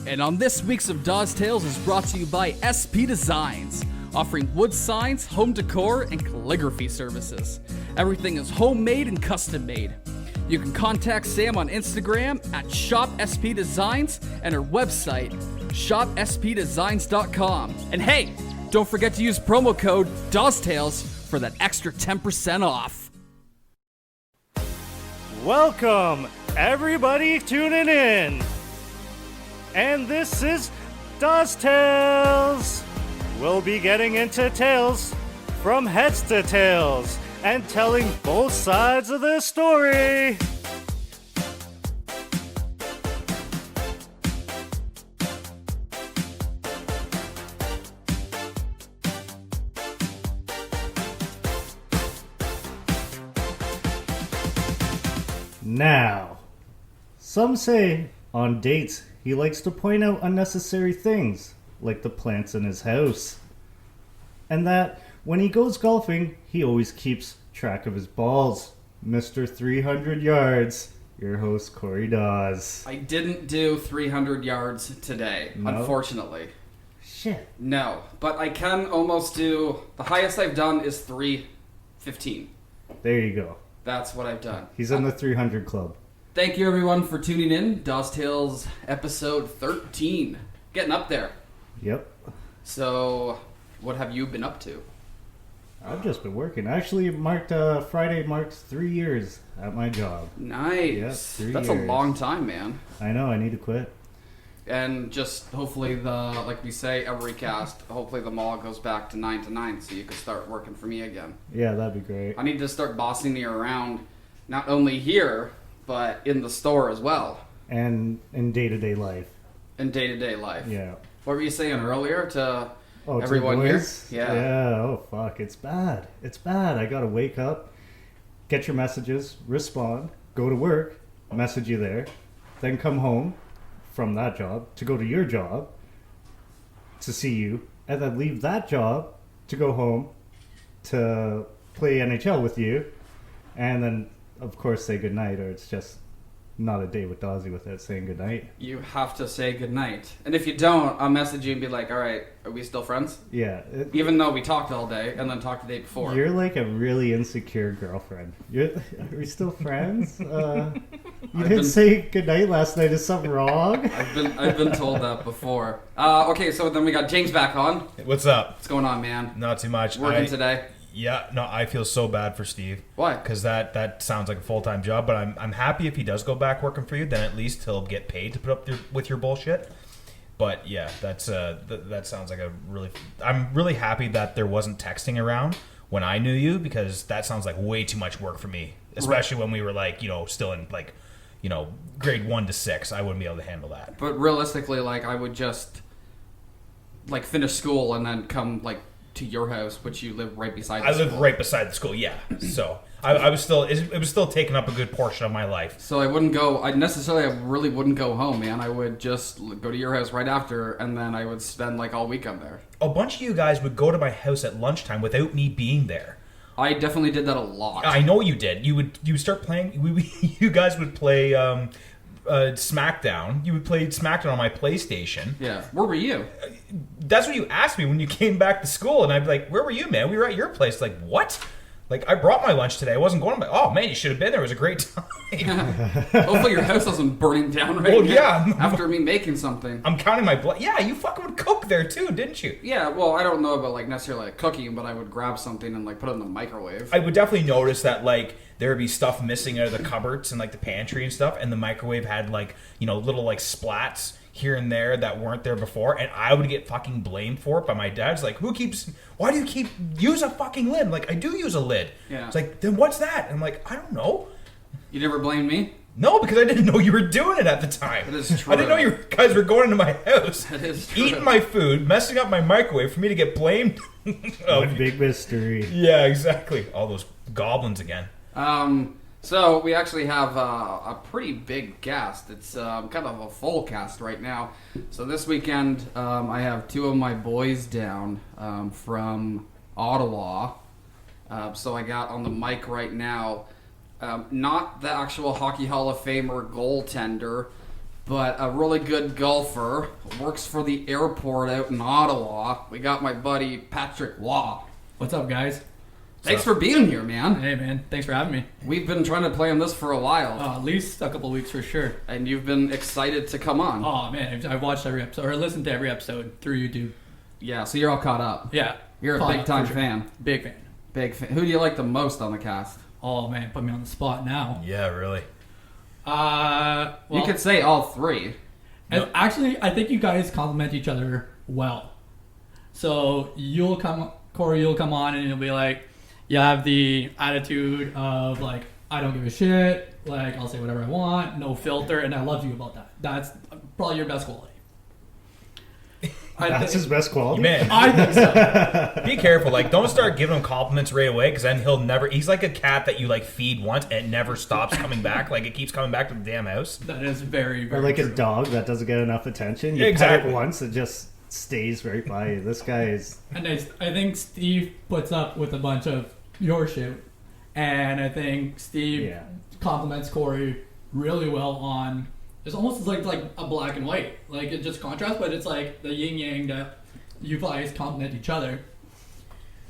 And on this week's of Dawes Tales is brought to you by SP Designs, offering wood signs, home decor, and calligraphy services. Everything is homemade and custom made. You can contact Sam on Instagram at ShopSPDesigns and her website, shopspdesigns.com. And hey, don't forget to use promo code DawesTales for that extra 10% off. Welcome, everybody tuning in. And this is Dawes Tales. We'll be getting into tales from heads to tails and telling both sides of the story. Now, some say on dates he likes to point out unnecessary things, like the plants in his house. And that when he goes golfing, he always keeps track of his balls. Mr. 300 Yards, your host, Corey Dawes. I didn't do 300 yards today, unfortunately. Shit. No, but I can almost do, the highest I've done is 315. There you go. That's what I've done. He's in the 300 club. Thank you everyone for tuning in. Dawes Tales episode 13. Getting up there. Yep. So, what have you been up to? I've just been working. Actually, Friday marks 3 years at my job. Nice. Yep, 3 That's years. a long time, man. I know, I need to quit. And just hopefully like we say every cast, hopefully the mall goes back to 9 to 9 so you can start working for me again. Yeah, that'd be great. I need to start bossing you around, not only here, but in the store as well. And in day-to-day life. In day-to-day life. Yeah. What were you saying earlier to to everyone the here? boys? Yeah. Yeah, oh fuck, it's bad. It's bad. I gotta wake up, get your messages, respond, go to work, message you there, then come home from that job to go to your job to see you, and then leave that job to go home to play NHL with you, and then of course say goodnight, or it's just not a day with Dawsy without saying goodnight. You have to say goodnight. And if you don't, I'll message you and be like, alright, are we still friends? Yeah. Even though we talked all day and then talked the day before. You're like a really insecure girlfriend. Are we still friends? You didn't say goodnight last night. Is something wrong? I've been told that before. Okay, so then we got James back on. What's up? What's going on, man? Not too much. Working today? Yeah, no, I feel so bad for Steve. Why? Because that sounds like a full-time job, but I'm happy if he does go back working for you, then at least he'll get paid to put up with your bullshit. But yeah, that sounds like I'm really happy that there wasn't texting around when I knew you, because that sounds like way too much work for me, especially when we were like, still in like, grade 1 to 6. I wouldn't be able to handle that. But realistically, like, I would just like finish school and then come like to your house, which you live right beside the school. I live right beside the school, yeah. So I was still, it was still taking up a good portion of my life. So I really wouldn't go home, man. I would just go to your house right after, and then I would spend like all weekend there. A bunch of you guys would go to my house at lunchtime without me being there. I definitely did that a lot. I know you did. You would start playing. You guys would play SmackDown. You would play SmackDown on my PlayStation. Yeah. Where were you? That's what you asked me when you came back to school, and I'd be like, "Where were you, man? We were at your place." Like, what? Like, I brought my lunch today. I wasn't going to oh, man, you should have been there. It was a great time. Hopefully your house wasn't burning down right now. Yeah. After me making something. I'm counting my blood. Yeah, you fucking would cook there too, didn't you? Yeah, well, I don't know about like necessarily like cooking, but I would grab something and like put it in the microwave. I would definitely notice that like there would be stuff missing out of the cupboards and like the pantry and stuff, and the microwave had like, little like splats here and there that weren't there before, and I would get fucking blamed for it by my dad's like, why do you keep use a fucking lid? I'm like, I do use a lid. Yeah. It's like, then what's that? And I'm like, I don't know. You never blamed me? No, because I didn't know you were doing it at the time. That is true. I didn't know you guys were going into my house, That is true. eating my food, messing up my microwave for me to get blamed. One big mystery. Yeah, exactly. All those goblins again. So we actually have a pretty big cast. It's kind of a full cast right now. So this weekend, I have two of my boys down from Ottawa. So I got on the mic right now, not the actual Hockey Hall of Famer goaltender, but a really good golfer. Works for the airport out in Ottawa. We got my buddy Patrick Waugh. What's up, guys? Thanks for being here, man. Hey, man. Thanks for having me. We've been trying to play on this for a while. At least a couple weeks for sure. And you've been excited to come on. Oh, man. I've watched every episode, or listened to every episode through YouTube. Yeah, so you're all caught up. Yeah. You're a big-time fan. Big fan. Big fan. Who do you like the most on the cast? Oh, man. Put me on the spot now. Yeah, really. Well, You could say all three. Actually, I think you guys complement each other well. So Corey, you'll come on and you'll be like, you have the attitude of like, I don't give a shit, like I'll say whatever I want, no filter, and I love you about that. That's probably your best quality. That's his best quality? Man, I think so. be careful. Like, don't start giving him compliments right away, because then he'll never... He's like a cat that you, like, feed once and it never stops coming back. Like, it keeps coming back to the damn house. That is very, very Or like true. a dog that doesn't get enough attention. You Exactly. pet it once, it just stays right by you. This guy is... And I think Steve puts up with a bunch of your shit. And I think Steve compliments Corey really well on... It's almost like a black and white. Like, it just contrasts, but it's like the yin-yang that you guys complement each other.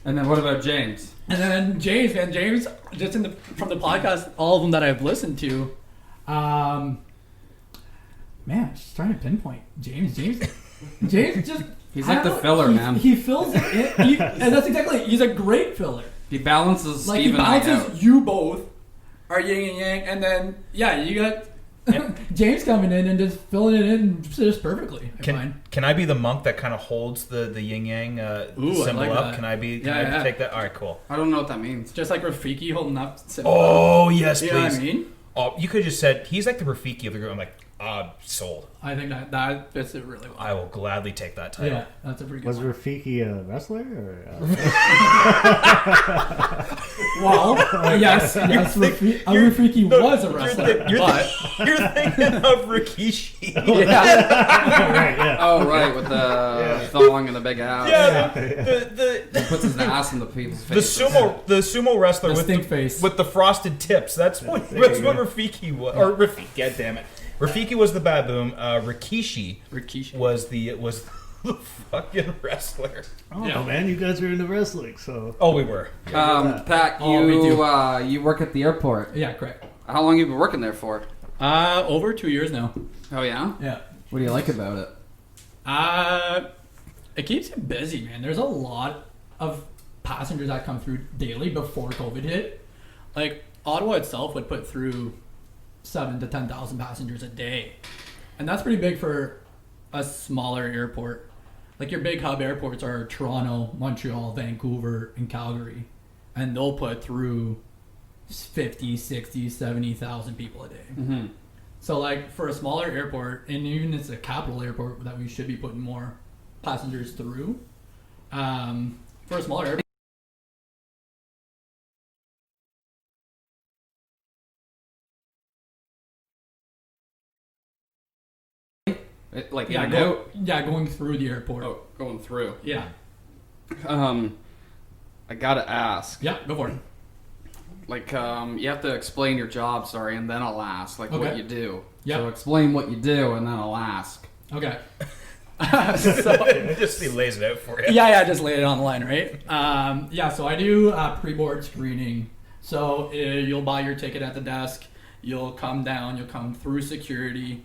And then what about James? And then James, just from the podcast, all of them that I've listened to, man, just trying to pinpoint James just... He's like the filler, man. He fills it in, and that's exactly it. He's a great filler. He balances Like, Steve he and I out. balances you both, are yin and yang, and then, you got... James coming in and just filling it in just perfectly. Can I be the monk that kind of holds the yin yang symbol like up? that. Can I take that? All right, cool. I don't know what that means. Just like Rafiki holding up. Symbol. Oh yes, You please. know what I mean? Oh, you could have just said he's like the Rafiki of the group. I'm like, sold. I think that fits it really well. I will gladly take that title. Yeah, that's a pretty good Was one. Rafiki a wrestler? Or, Well, yes, Rafiki was a wrestler, but... You're thinking of Rikishi. right, yeah. Oh, right, with the thong and the big ass. Yeah, He puts his ass in the people's the faces. sumo wrestler The with stink face. with the frosted tips. That's what Rafiki was. Or Rafiki, god damn it. Rafiki was the baboon. Rikishi was the fucking wrestler. Oh, man, you guys are into wrestling, so... Oh, we were. Pat, Oh, we do. you work at the airport. Yeah, correct. How long have you been working there for? Over 2 years now. Oh, yeah? Yeah. What do you like about it? It keeps you busy, man. There's a lot of passengers that come through daily before COVID hit. Like, Ottawa itself would put through 7,000 to 10,000 passengers a day. And that's pretty big for a smaller airport. Like, your big hub airports are Toronto, Montreal, Vancouver, and Calgary. And they'll put through 50, 60, 70,000 people a day. Mm-hmm. So, like, for a smaller airport, and even it's a capital airport that we should be putting more passengers through, for a smaller airport, going through the airport. Oh, going through. Yeah. I gotta ask. Yeah, go for it. Like, you have to explain your job, and then I'll ask, like, what Okay. you do. Yeah. So explain what you do, and then I'll ask. Okay. Just he lays it out for you. Yeah, just lay it on the line, right? So I do pre-board screening. So you'll buy your ticket at the desk, you'll come down, you'll come through security,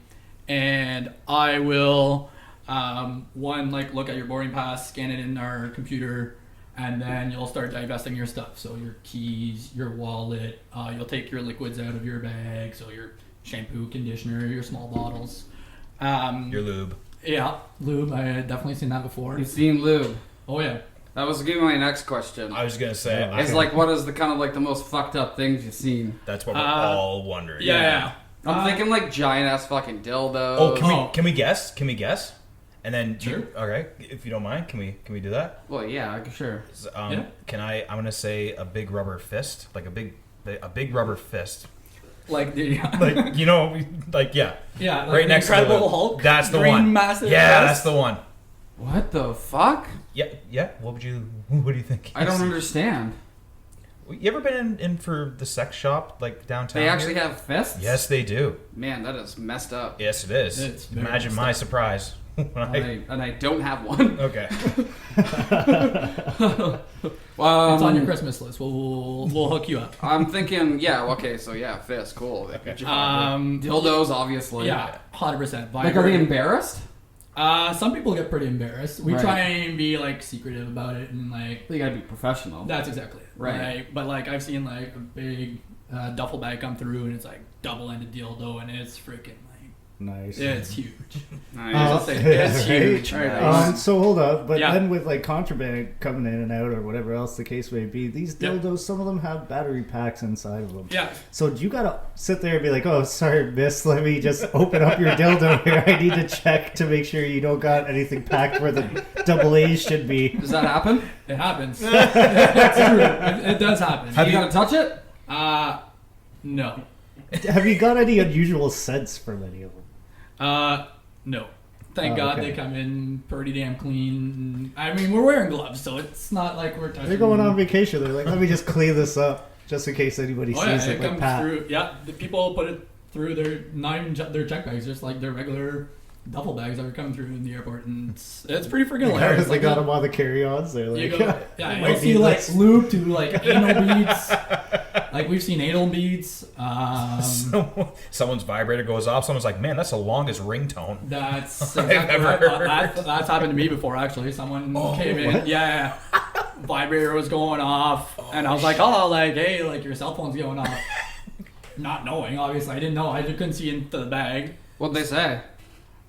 and I will, look at your boarding pass, scan it in our computer, and then you'll start divesting your stuff. So your keys, your wallet, you'll take your liquids out of your bag, so your shampoo, conditioner, your small bottles. Your lube. Yeah, lube. I had definitely seen that before. You've seen lube. Oh yeah. That was gonna be my next question. I was gonna say It's like, what is the kind of like the most fucked up things you've seen? that's what we're all wondering. Yeah. I'm thinking like giant ass fucking dildos. Oh, can we guess? Can we guess? And then Sure. Okay, if you don't mind, can we do that? Well, yeah, sure. Yeah. Can I'm gonna say a big rubber fist, like a big rubber fist. Like the Like, yeah. yeah, like Right the next to Incredible the Hulk. That's the green one. Massive Yeah, fist. that's the one. What the fuck? Yeah. What do you think? I don't understand. You ever been in for the sex shop like downtown? They actually here? have fists? Yes, they do. Man, that is messed up. Yes, it is. It's very Imagine messed my up. surprise when And I don't have one. Okay. It's on your Christmas list. We'll hook you up. I'm thinking, yeah, okay, so yeah, fist, cool. Dildos, obviously. Yeah, 100%. Like, are they embarrassed? Some people get pretty embarrassed. We Right. try and be like secretive about it, and like You gotta be professional. that's exactly it. Right. But like I've seen like a big duffel bag come through, and it's like double-ended dildo, and it's freaking like Nice. it's huge. Nice. It's huge. Right. So hold up, but Yeah. then with like contraband coming in and out or whatever else the case may be, these dildos, some of them have battery packs inside of them. Yeah. So you gotta sit there and be like, "Oh, sorry, miss. Let me just open up your dildo here. I need to check to make sure you don't got anything packed where the double A's should be." Does that happen? It happens. It's true. It does happen. Have you gotta touch it? No. Have you got any unusual scents from any of them? No. Thank Oh, God okay. they come in pretty damn clean. I mean, we're wearing gloves, so it's not like we're touching. They're going on vacation. They're like, "Let me just clean this up, just in case anybody Oh sees yeah, it." it Like comes Pat. through. Yeah, the people put it through their their check bags, just like their regular duffel bags that are coming through in the airport, and it's pretty freaking hilarious. They Like, got them on the carry-ons. They're you like, go, yeah, might you'll see need like this. lube to like anal beads. Like we've seen anal beads. Someone's vibrator goes off. Someone's like, "Man, that's the longest ringtone." That's I've exactly ever heard. that's happened to me before. Actually, someone came in. what? Yeah, vibrator was going off, and I was like, "Oh, like hey, like your cell phone's going off." Not knowing, obviously, I didn't know. I couldn't see into the bag. What'd they say?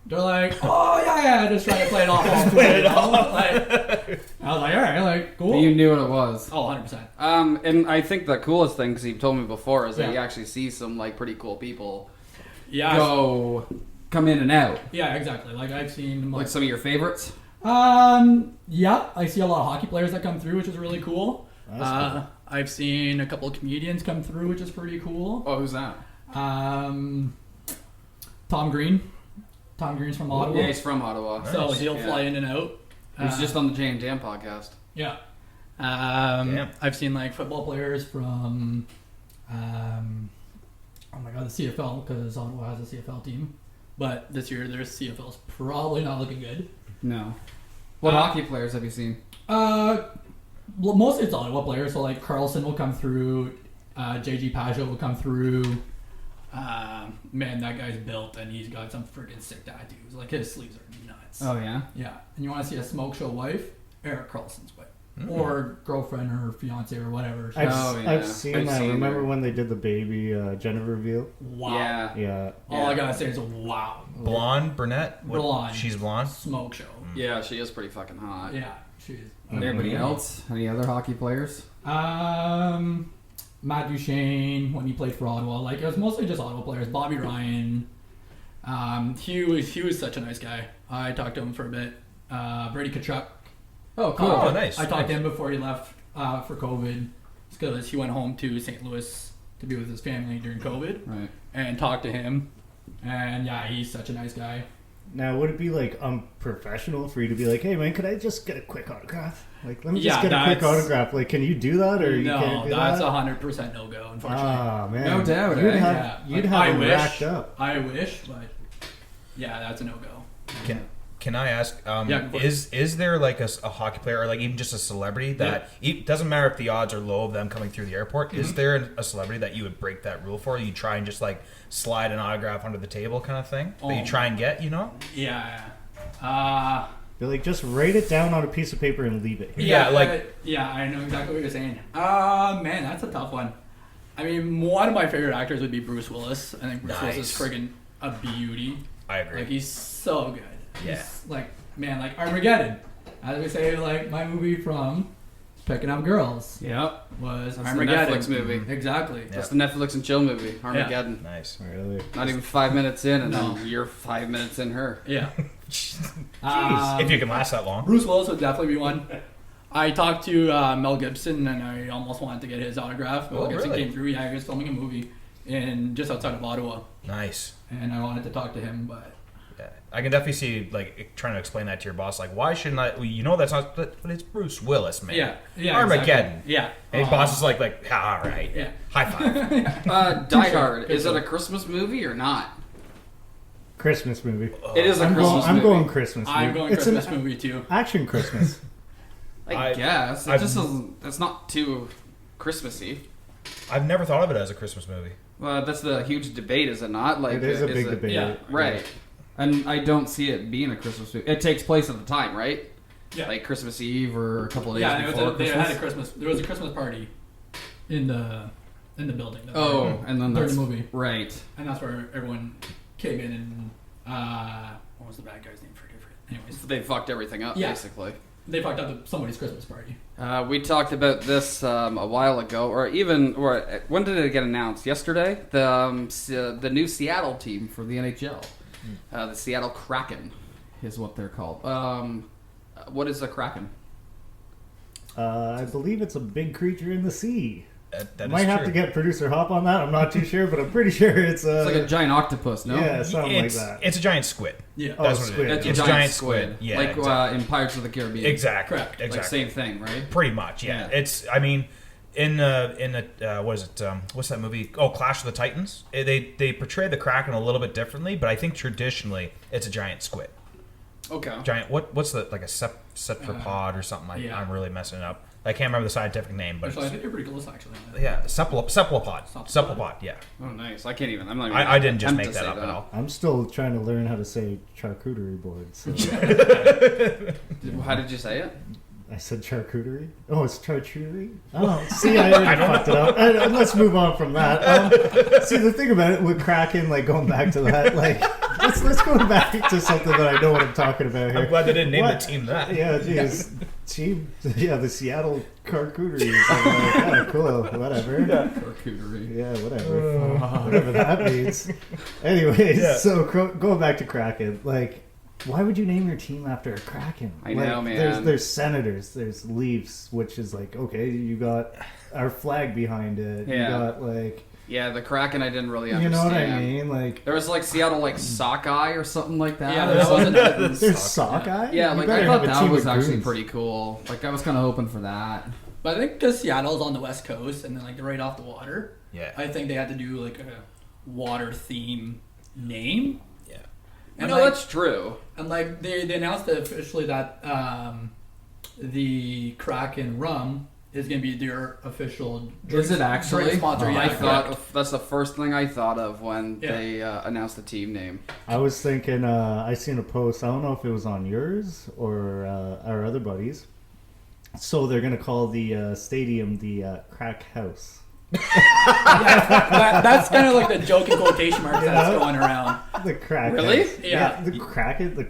They're like, "Oh yeah, just trying to play it off." Play it off. Like, I was like, "All right, like cool." You knew what it was. Oh, 100%. And I think the coolest thing, because you've told me before, is that Yeah. you actually see some like pretty cool people Yeah. come in and out. Yeah, exactly. Like I've seen Like some of your favorites. yeah, I see a lot of hockey players that come through, which is really cool. That's cool. I've seen a couple of comedians come through, which is pretty cool. Oh, who's that? Tom Green. Tom Green's from Ottawa. Yeah, he's from Ottawa. So he'll Yeah. fly in and out. He's just on the Jay and Dan podcast. Yeah. Damn. I've seen like football players from oh my god, the CFL, because Ottawa has a CFL team. But this year their CFL's probably not looking good. No. What hockey players have you seen? Well, mostly it's Ottawa players. So like Carlson will come through, JG Pajot will come through. Man, that guy's built and he's got some freaking sick tattoos. Like his sleeves are nuts. Oh yeah. Yeah, and you want to see a smoke show wife? Eric Carlson's wife, or girlfriend or fiance or whatever. I've seen I've that. seen Remember her. when they did the baby Jenna reveal? Wow. Yeah. Yeah. All I gotta say is wow. Blonde, brunette. What- Blonde. She's blonde. Smoke show. Yeah, she is pretty fucking hot. Yeah, she's. Anybody else? Any other hockey players? Matt Duchene when he played for Ottawa. Like it was mostly just Ottawa players. Bobby Ryan. He was such a nice guy. I talked to him for a bit. Brady Tkachuk. Oh, cool. Oh, nice. I talked to him before he left for COVID, because he went home to St. Louis to be with his family during COVID, Right. and talked to him. And yeah, he's such a nice guy. Now, would it be like unprofessional for you to be like, "Hey, man, could I just get a quick autograph? Like, let me just Yeah, get a quick that's- autograph. Like, can you do that, or you can't No, do that's that?" 100% no go. Unfortunately, Ah, man, No doubt, You'd eh? have, Yeah. you'd Like, have I them wish. racked up. I wish, but yeah, that's a no go. Can I ask? Yeah, go for it. Is there like a hockey player or like even just a celebrity that it doesn't matter if the odds are low of them coming through the airport? Is there a celebrity that you would break that rule for? You try and just like slide an autograph under the table kind of thing that you try and get, you know? Yeah. They're like, just write it down on a piece of paper and leave it here. Yeah, like- yeah, I know exactly what you're saying. Man, that's a tough one. I mean, one of my favorite actors would be Bruce Willis. I think Bruce Willis is Nice. friggin' a beauty. I agree. Like he's so good. Yeah. He's, like man, like Armageddon. As we say, like my movie from Picking Up Girls Yep. was That's the Armageddon. Netflix movie. Exactly. That's the Netflix and chill movie, Armageddon. Nice. Really? Not even 5 minutes in, and No. then you're 5 minutes in her. Yeah. Jeez, if you can last that long. Bruce Willis would definitely be one. I talked to Mel Gibson, and I almost wanted to get his autograph. Mel Oh, Gibson really? came through. Yeah, he was filming a movie in just outside of Ottawa, Nice. and I wanted to talk to him, but Yeah. I can definitely see like trying to explain that to your boss. Like, why shouldn't I? Well, you know that's not. But it's Bruce Willis, man. Yeah. Armageddon. Exactly. Yeah. And his boss is like, all right. Yeah. High five. Die Hard. Is it a Christmas movie or not? Christmas movie. It is a I'm Christmas movie. I'm going Christmas movie. I'm going It's Christmas an movie too. action Christmas. I guess. It I've- just doesn't. It's not too Christmassy. I've never thought of it as a Christmas movie. Well, that's the huge debate, is it not? Like, It is a big debate. Yeah. Right. And I don't see it being a Christmas movie. It takes place at the time, right? Yeah. Like Christmas Eve or a couple of days Yeah, before they Christmas. had a Christmas. There was a Christmas party in the building. Oh, and then during that's the movie, right. and that's where everyone came in and what was the bad guy's name? Forget. Anyways, They fucked everything up, Yeah. basically. they fucked up somebody's Christmas party. We talked about this a while ago, or when did it get announced? Yesterday, the new Seattle team for the NHL, the Seattle Kraken, is what they're called. What is a Kraken? I believe it's a big creature in the sea. That Might is have true. to get producer Hop on that. I'm not too sure, but I'm pretty sure it's It's like a giant octopus, no? yeah, something It's like that. it's a giant squid. Yeah. Oh, That's what squid. it is. That's a It's giant squid. Yeah, like exactly. in Pirates of the Caribbean. Exactly. Correct. Exactly. Like same thing, right? Pretty much, yeah. Yeah. It's, I mean, in what is it? What's that movie? Oh, Clash of the Titans. They portray the Kraken a little bit differently, but I think traditionally it's a giant squid. Okay. Giant. What's the like a cephalopod or something? yeah. I'm really messing it up. I can't remember the scientific name, but Actually, I think you're pretty close. Actually. yeah, cephalopod. Cephalopod. Yeah. Oh, nice. I can't even. I'm not even. I didn't just attempt make to that say up at all. I'm still trying to learn how to say charcuterie board. So How did you say it? I said charcuterie. Oh, it's charcuterie. Oh, see, I already fucked it up. Let's move on from that. See, the thing about it with Kraken, like going back to that, like let's go back to something that I know what I'm talking about here. I'm glad they didn't name What? the team that. Yeah, geez. Team, yeah, the Seattle Charcuterie. I'm like, yeah, cool, whatever. Charcuterie. Yeah, whatever. Whatever that means. Anyways, Yeah. so going back to Kraken, like, why would you name your team after a Kraken? I Like, know, man. There's Senators, there's Leafs, which is like, okay, you got our flag behind it. Yeah. You got, like, Yeah, the Kraken. I didn't really you understand. know what I mean? Like, There was like Seattle like Sockeye or something like that. Yeah, or there something. there's Sockeye? Yeah, You like better I thought have a that team was with actually goons. pretty cool. Like I was kind of hoping for that. But I think because Seattle's on the west coast and then like they're right off the water, Yeah. I think they had to do like a water theme name. Yeah. And No, like, that's true. and like they announced officially that the Kraken rum is going to be their official drink, Is it actually? drink sponsor. Yeah, I thought correct. that's the first thing I thought of when Yeah. they announced the team name. I was thinking, I seen a post, I don't know if it was on yours or our other buddies. So they're going to call the stadium the Crack House. That's kind of like the joke in quotation marks that's going around. The Crack Really? House. Yeah. The Crack House. The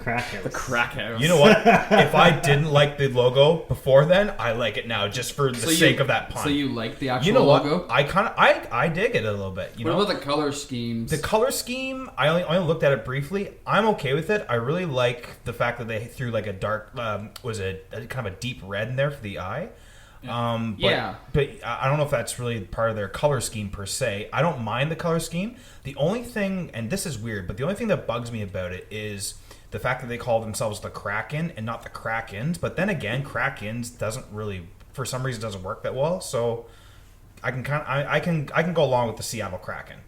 Crack House. You know what? If I didn't like the logo before then, I like it now just for the So you- sake of that pun. So you like the actual You know logo? what? I dig it a little bit. You What know, about the color schemes? the color scheme. I only looked at it briefly. I'm okay with it. I really like the fact that they threw like a dark, was it a kind of a deep red in there for the eye. But, Yeah. but I don't know if that's really part of their color scheme per se. I don't mind the color scheme. The only thing, and this is weird, but the only thing that bugs me about it is the fact that they call themselves the Kraken and not the Krakens. But then again, Krakens doesn't really, for some reason, doesn't work that well. So I can I can go along with the Seattle Kraken.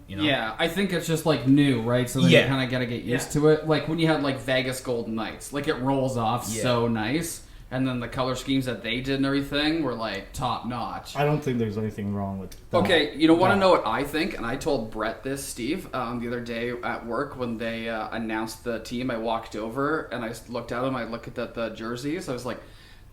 You know? Yeah, I think it's just like new, right? So then Yeah. you kind of got to get used to it. Like when you had like Vegas Golden Knights, like it rolls off Yeah. so nice. And then the color schemes that they did and everything were like top notch. I don't think there's anything wrong with that. Okay, you want to that. know what I think? And I told Brett this, Steve, the other day at work when they announced the team. I walked over and I looked at them. I looked at the jerseys. I was like,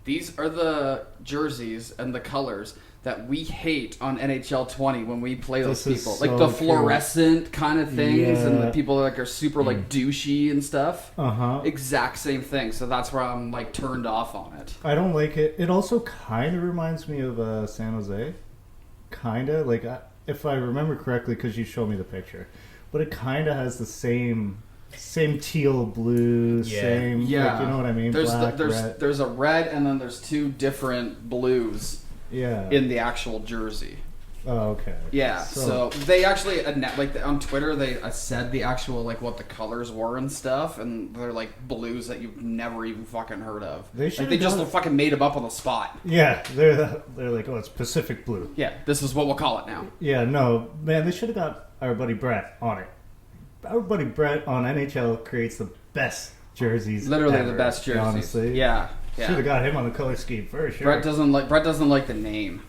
these are the jerseys and the colors that we hate on NHL 20 when we play those This is people. so Like the true. fluorescent kind of things and the Yeah. people that are super like douchey and stuff. Uh-huh. Exact same thing. So that's where I'm like turned off on it. I don't like it. It also kind of reminds me of San Jose. Kind of. Like, if I remember correctly, because you showed me the picture. But it kind of has the same teal blue, Yeah. same, Yeah, like, you know what I mean? There's Black, red. there's a red and then there's two different blues Yeah. in the actual jersey. Oh, okay. Yeah, so they actually like on Twitter they said the actual like what the colors were and stuff, and they're like blues that you've never even fucking heard of. They like, they just fucking made them up on the spot. Yeah, they're like, oh, it's Pacific Blue. Yeah, this is what we'll call it now. Yeah, no, man, they should have got our buddy Brett on it. Our buddy Brett on NHL creates the best jerseys. Literally ever, the best jerseys. Honestly, Yeah. Should have got him on the color scheme for sure. Brett doesn't like the name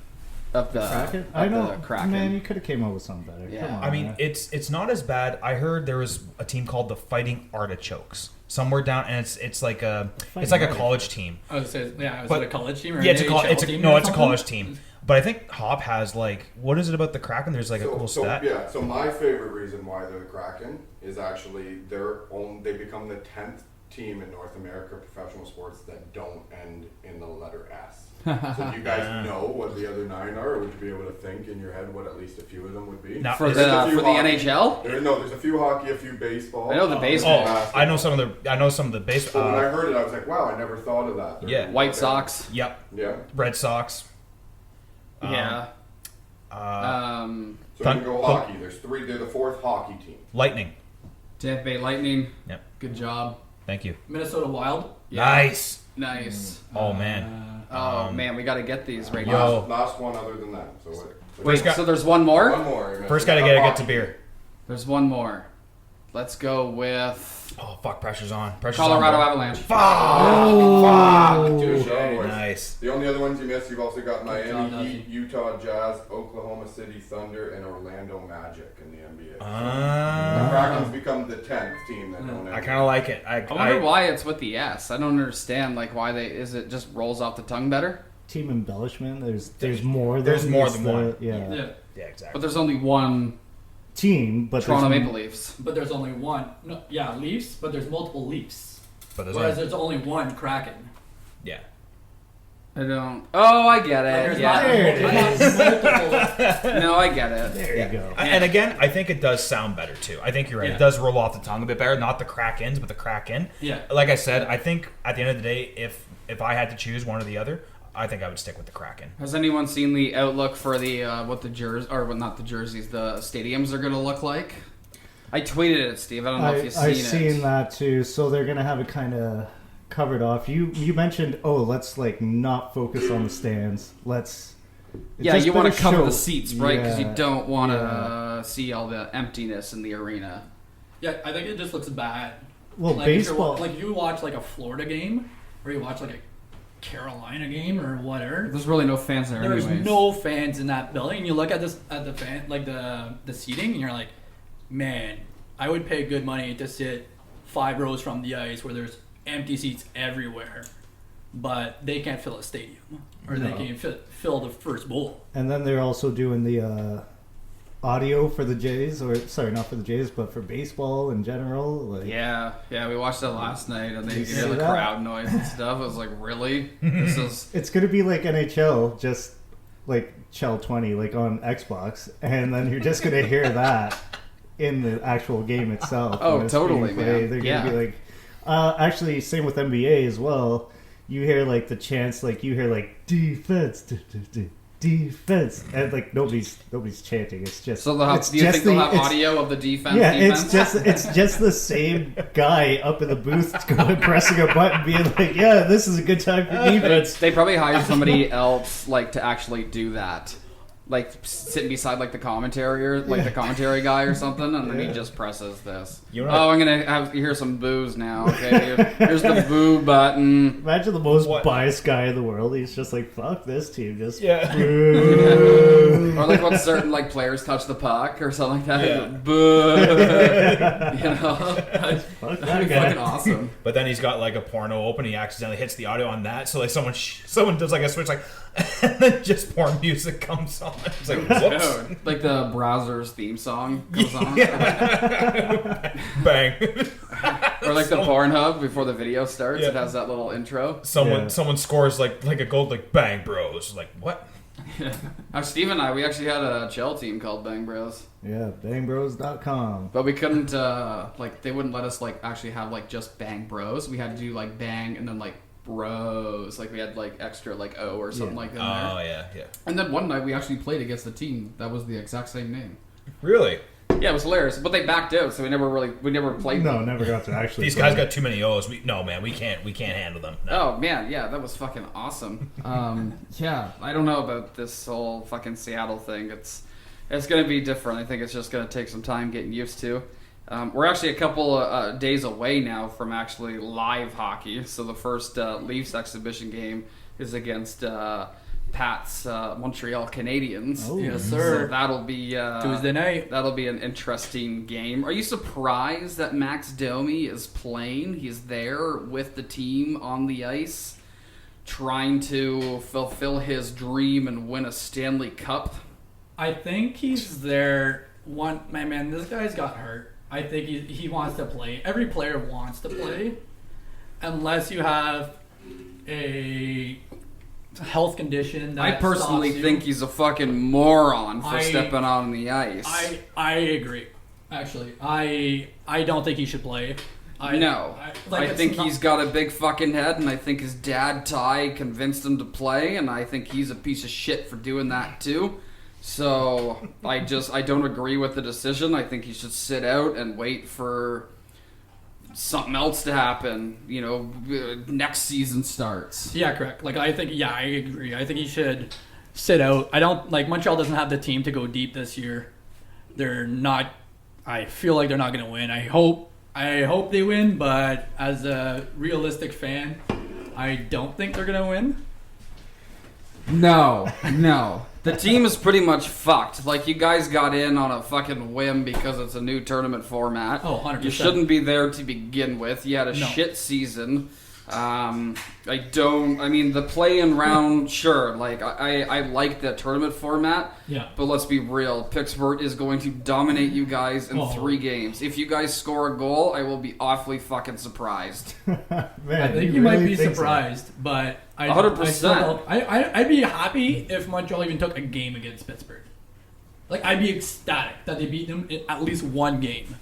of the Kraken. of I know, the Kraken. Man, you could have came up with something better. Yeah. Come on, I mean, man. it's not as bad. I heard there was a team called the Fighting Artichokes somewhere down, and it's like a college team. I was saying, was But- it a college team or Yeah, an it's a AHL team or it's a something? college team. But I think Hop has like, what is it about the Kraken? There's like a cool stat. Yeah, so my favorite reason why they're the Kraken is actually they become the 10th team in North America professional sports that don't end in the letter S. So do you guys know what the other 9 are, or would you be able to think in your head what at least a few of them would be? No, for There's the a few hockey. NHL. There's a few hockey, a few baseball. I know the baseball. I know some of the base. But when I heard it, I was like, wow, I never thought of that. Yeah. White Sox. Yep. Yeah. Red Sox. Yeah. So we can go hockey. There's 3. They're the 4th hockey team. Lightning. Tampa Bay Lightning. Yep. Good job. Thank you. Minnesota Wild. Yeah. Nice. Nice. Oh man. Oh man, we got to get these right Yo. now. Last one other than that. So Wait, guy- so there's one more? one more. First guy to get to beer. There's one more. Let's go with Oh fuck! Pressure's on. Pressure's Colorado on. Avalanche. Touche. Nice. The only other ones you missed, you've also got job, Miami Dawesy. Heat, Utah Jazz, Oklahoma City Thunder, and Orlando Magic in the NBA. The Ah. Kraken's become the 10th team that don't I enter. kind of like it. I wonder why it's with the S. I don't understand like why is it just rolls off the tongue better? team embellishment. There's more. There's more than the- one. Yeah. Yeah. Yeah, exactly. But there's only one Team, but Toronto there's Maple Leafs. But there's only one. No, yeah, Leafs, but there's multiple Leafs. But there's Whereas only, there's only one Kraken. yeah. I don't. Oh, I get Like, it. there's Yeah. multiple. No, I get it. There you go. And again, I think it does sound better too. I think you're right. Yeah. It does roll off the tongue a bit better. Not the Krakens, but the Kraken. Yeah. Like I said, I think at the end of the day, if I had to choose one or the other, I think I would stick with the Kraken. Has anyone seen the outlook for the what the jerseys or well, not the jerseys, the stadiums are going to look like? I tweeted it, Steve. I don't know if you've seen I've it. seen that too. So they're gonna have it kind of covered off. You mentioned, let's like not focus on the stands. Let's. Yeah, just you want to better cover show- the seats, right? Because you Yeah, don't want to yeah. see all the emptiness in the arena. Yeah, I think it just looks bad. Well, Like if baseball. like you watch like a Florida game, or you watch like a Carolina game or whatever. There's really no fans there. There's anyways. no fans in that building. And you look at the fan like the seating, and you're like, man, I would pay good money to sit 5 rows from the ice where there's empty seats everywhere, but they can't fill a stadium, or they No. can't fill the first bowl. And then they're also doing the audio for the Jays, or sorry, not for the Jays, but for baseball in general. Like, Yeah, we watched that last night, and they You hear see the that? crowd noise and stuff. I was like, really? This is it's gonna be like NHL, just like Chell 20, like on Xbox, and then you're just gonna hear that in the actual game itself. Oh, when it's being totally, played. man. They're gonna Yeah. be like, actually, same with NBA as well. You hear like the chants, like you hear like defense, defense, and like nobody's chanting. It's just so. They'll have, it's do you just think they'll the- have it's- audio of the defense? Yeah, defense? it's just the same guy up in the booth going, pressing a button, being like, "Yeah, this is a good time for defense." They probably hired somebody else like to actually do that, like sitting beside like the commentary or like the commentary guy or something, and then he just presses this. You know- I'm gonna have hear some boos now. Okay, here's the boo button. Imagine the most What? biased guy in the world. He's just like, "Fuck this team." Just Yeah. boo. Or like when certain like players touch the puck or something like that. Yeah. Boo. You know, Fuck that'd that be guy. fucking awesome. But then he's got like a porno open. He accidentally hits the audio on that. So like someone does like a switch, like, and then just porn music comes on. It's like, whoops. Dude, like the browser's theme song comes on, Bang. or like the Pornhub before the video starts. Yeah. It has that little intro. Someone Yeah. scores like a goal, like bang bros. Like what? Steve and I, we actually had a gel team called Bang Bros, Yeah, bangbros.com. but we couldn't like they wouldn't let us like actually have like just Bang Bros. We had to do like Bang and then like bros. Like we had like extra like O or something like that. Oh There. yeah. And then one night we actually played against the team that was the exact same name. Really? Yeah, it was hilarious. But they backed out, so we never played. No, never got to actually. These play. guys got too many O's. We can't handle them. No. Oh man, yeah, that was fucking awesome. Yeah, I don't know about this whole fucking Seattle thing. It's gonna be different. I think it's just gonna take some time getting used to. We're actually a couple of days away now from actually live hockey. So the first Leafs exhibition game is against Pat's Montreal Canadiens. Oh. Yes, sir. So that'll be Tuesday night. That'll be an interesting game. Are you surprised that Max Domi is playing? He's there with the team on the ice, trying to fulfill his dream and win a Stanley Cup. I think he's there. Man, this guy's got hurt. I think he wants to play. Every player wants to play, unless you have a health condition. That I personally stops you. think he's a fucking moron for I- stepping on the ice. I agree. Actually, I don't think he should play. I it's think not- he's got a big fucking head, and I think his dad Ty convinced him to play, and I think he's a piece of shit for doing that too. So I don't agree with the decision. I think he should sit out and wait for something else to happen. Next season starts. Yeah, correct. I agree. I think he should sit out. I don't Montreal doesn't have the team to go deep this year. They're not. I feel like they're not going to win. I hope they win, but as a realistic fan, I don't think they're going to win. No. The team is pretty much fucked. You guys got in on a fucking whim because it's a new tournament format. Oh, 100%. You shouldn't be there to begin with. You had a No. shit season. The play-in round, sure. I like the tournament format. Yeah. But let's be real. Pittsburgh is going to dominate you guys in 3 games. If you guys score a goal, I will be awfully fucking surprised. Man, I think you might really be think so? surprised, but 100%. I'd be happy if Montreal even took a game against Pittsburgh. I'd be ecstatic that they beat them in at least one game.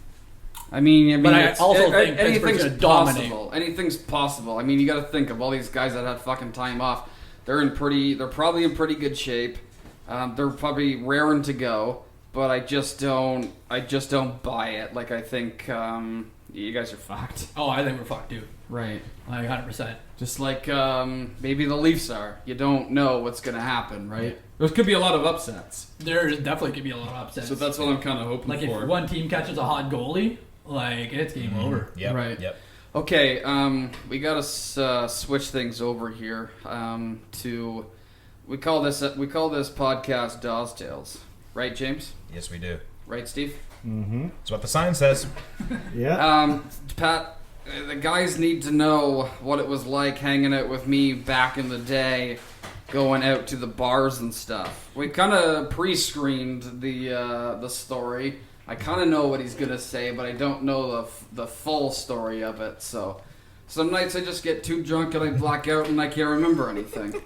But I I also think Pittsburgh's anything's gonna dominate. possible. Anything's possible. You got to think of all these guys that had fucking time off. They're probably in pretty good shape. They're probably raring to go. But I just don't buy it. I think you guys are fucked. Oh, I think we're fucked too. Right. 100%. Just maybe the Leafs are. You don't know what's gonna happen, right? There could be a lot of upsets. There definitely could be a lot of upsets. So that's what I'm kind of hoping for. If one team catches a hot goalie, it's game over. Yep. Right. Yep. Okay, we gotta switch things over here to we call this podcast Dawes Tales, right, James? Yes, we do. Right, Steve? Mm-hmm. That's what the sign says. Yeah. Pat, the guys need to know what it was like hanging out with me back in the day, going out to the bars and stuff. We kind of pre-screened the story. I kind of know what he's gonna say, but I don't know the full story of it. So some nights I just get too drunk and I black out and I can't remember anything.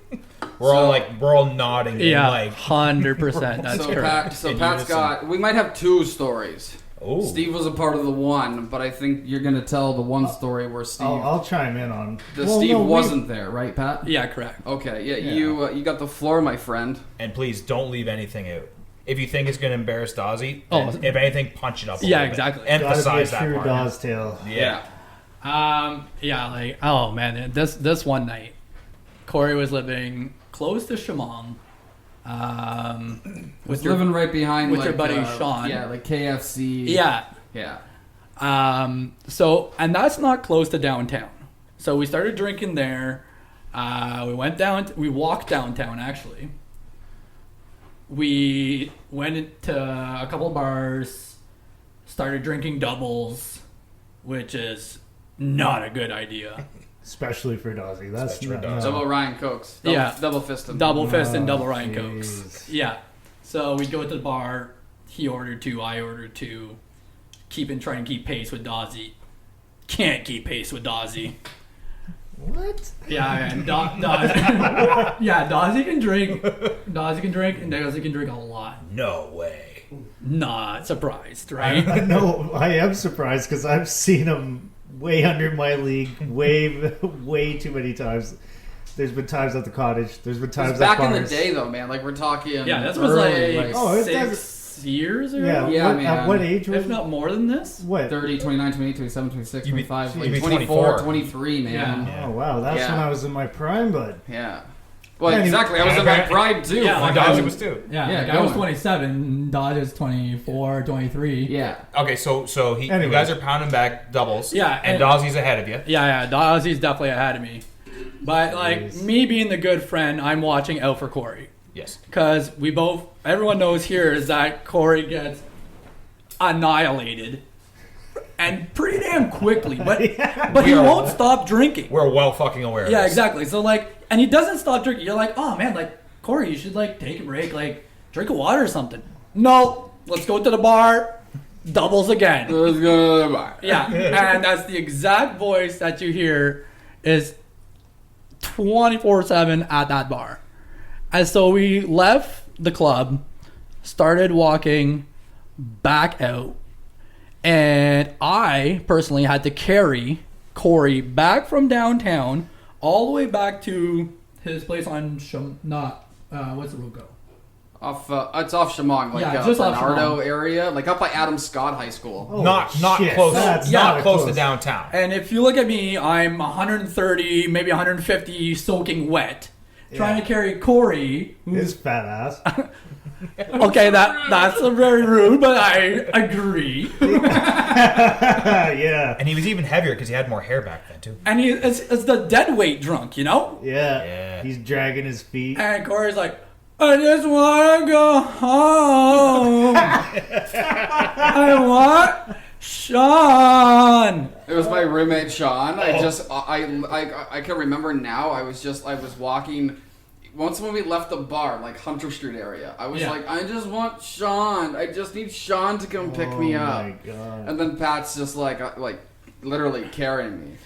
We're all nodding. Yeah, 100%. That's correct. Pat's got. We might have 2 stories. Oh. Steve was a part of the one, but I think you're gonna tell the one story where Steve. I'll chime in on. Steve wasn't there, right, Pat? Yeah, correct. Okay, yeah. Yeah. You got the floor, my friend. And please don't leave anything out. If you think it's going to embarrass Dawsy, Oh. if anything, punch it up a Yeah, little bit. exactly. Emphasize Gotta be a that true part. Dawes tale. Yeah. Oh man, this one night, Corey was living close to Shamong. Was living right behind with your buddy Sean. Yeah, KFC. Yeah. Yeah. And that's not close to downtown. So we started drinking there. We walked downtown actually. We went into a couple bars, started drinking doubles, which is not a good idea. Especially for Dawsy. That's Especially for not, Dawsy. Double Ryan Cokes. Double fisting. Double fist and double Ryan jeez. Cokes. Yeah. So we go to the bar. He ordered 2. I ordered 2. Trying to keep pace with Dawsy. Can't keep pace with Dawsy. What? Yeah, man. Dawsy. Yeah, Dawsy can drink. Dawsy can drink, and Dawsy can drink a lot. No way. Not surprised, right? No, I am surprised because I've seen him way under my league, way too many times. There's been times at the cottage. There's been times back at in bars. the day, though, man. Like we're talking. Yeah, this was early, like Oh, it 6 years ago. Yeah, Yeah, what, man. at what age was If not more than this. What? 30, 29, 28, 27, 26, You'd be- 25, you'd be 24, 24. 23, man. Yeah. Oh, wow. That's Yeah. when I was in my prime, bud. Yeah. Well, Anyway. exactly. I was in my prime, too. Yeah, Like like, Dawesy was too. Yeah, Yeah, like go I was on. 27. Dodge is 24, 23. Yeah. Okay, so you Anyways. guys are pounding back doubles. Yeah, and and- Dawsy's ahead of you. Yeah, Dawsy's definitely ahead of me. But like Nice. me being the good friend, I'm watching out for Corey. Yes. Because everyone knows here is that Corey gets annihilated. And pretty damn quickly. But he We are- won't stop drinking. We're well fucking aware of Yeah, this. exactly. So like, and he doesn't stop drinking. You're like, oh man, like Corey, you should like take a break, like drink a water or something. No, let's go to the bar. Doubles again. Let's go to the bar. Yeah, and that's the exact voice that you hear is 24/7 at that bar. And so we left the club, started walking back out, and I personally had to carry Corey back from downtown all the way back to his place on what's the road go? It's off Shamong, like Yeah, just off Bernardo Shamong. area, like up by Adam Scott High School. Oh, Not shit. close. That's not close to close. downtown. And if you look at me, I'm 130, maybe 150, soaking wet, trying to carry Corey. His fat ass. Okay, that's very rude, but I agree. Yeah. And he was even heavier because he had more hair back then too. And it's the dead weight drunk, you know. Yeah. Yeah. He's dragging his feet. And Corey's like, I just want to go home. I want Sean. It was my roommate Sean. I can remember now. I was walking. Once when we left the bar, like Hunter Street area, I was Yeah. like, I just want Sean. I just need Sean to come pick me Oh up. my god. And then Pat's just like literally carrying me.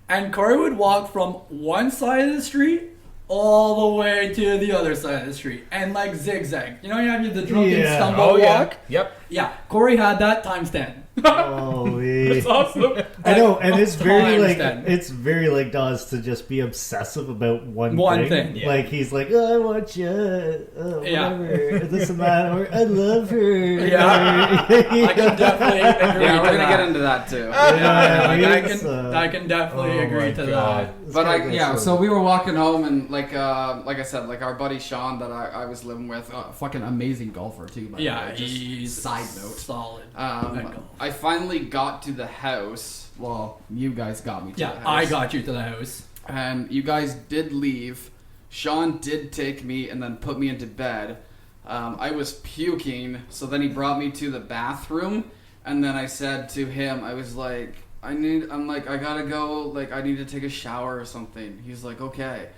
And Corey would walk from one side of the street all the way to the other side of the street and like zigzag. You know, you have the drunken Yeah. stumble Oh yeah. walk. Yep. Yeah, Corey had that times 10. Holy. Awesome. I know, and it's very like Times 10. it's very like Dawes to just be obsessive about one thing. Yeah. Like he's like, oh, I want you, Yeah. whatever, this and that, or I love her. Yeah. I can definitely agree Yeah, to we're gonna that. get into that too. I can definitely Oh agree my to God. that. But so we were walking home and like I said, like our buddy Sean that I was living with, fucking amazing golfer too. By the Yeah, way. Just he's side note. solid. I finally got to the house. Well, you guys got me to the Yeah, house. I got you to the house. And you guys did leave. Sean did take me and then put me into bed. I was puking, so then he brought me to the bathroom, and then I said to him, I was like, I gotta go, like, I need to take a shower or something. He's like, okay.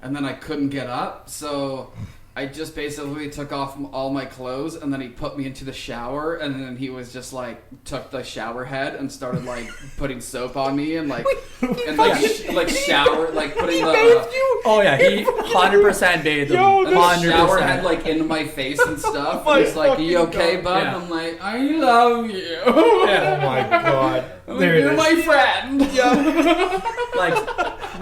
And then I couldn't get up, so I just basically took off all my clothes, and then he put me into the shower, and then he was just like, took the shower head and started like putting soap on me and like, shower, like putting the Oh yeah, he 100% bathed him. Yo, this shower 100%. head like into my face and stuff. my He's like, "Are you fucking okay, God. bud?" Yeah. I'm like, "I love you. Oh my god. There it You're is. my friend." Like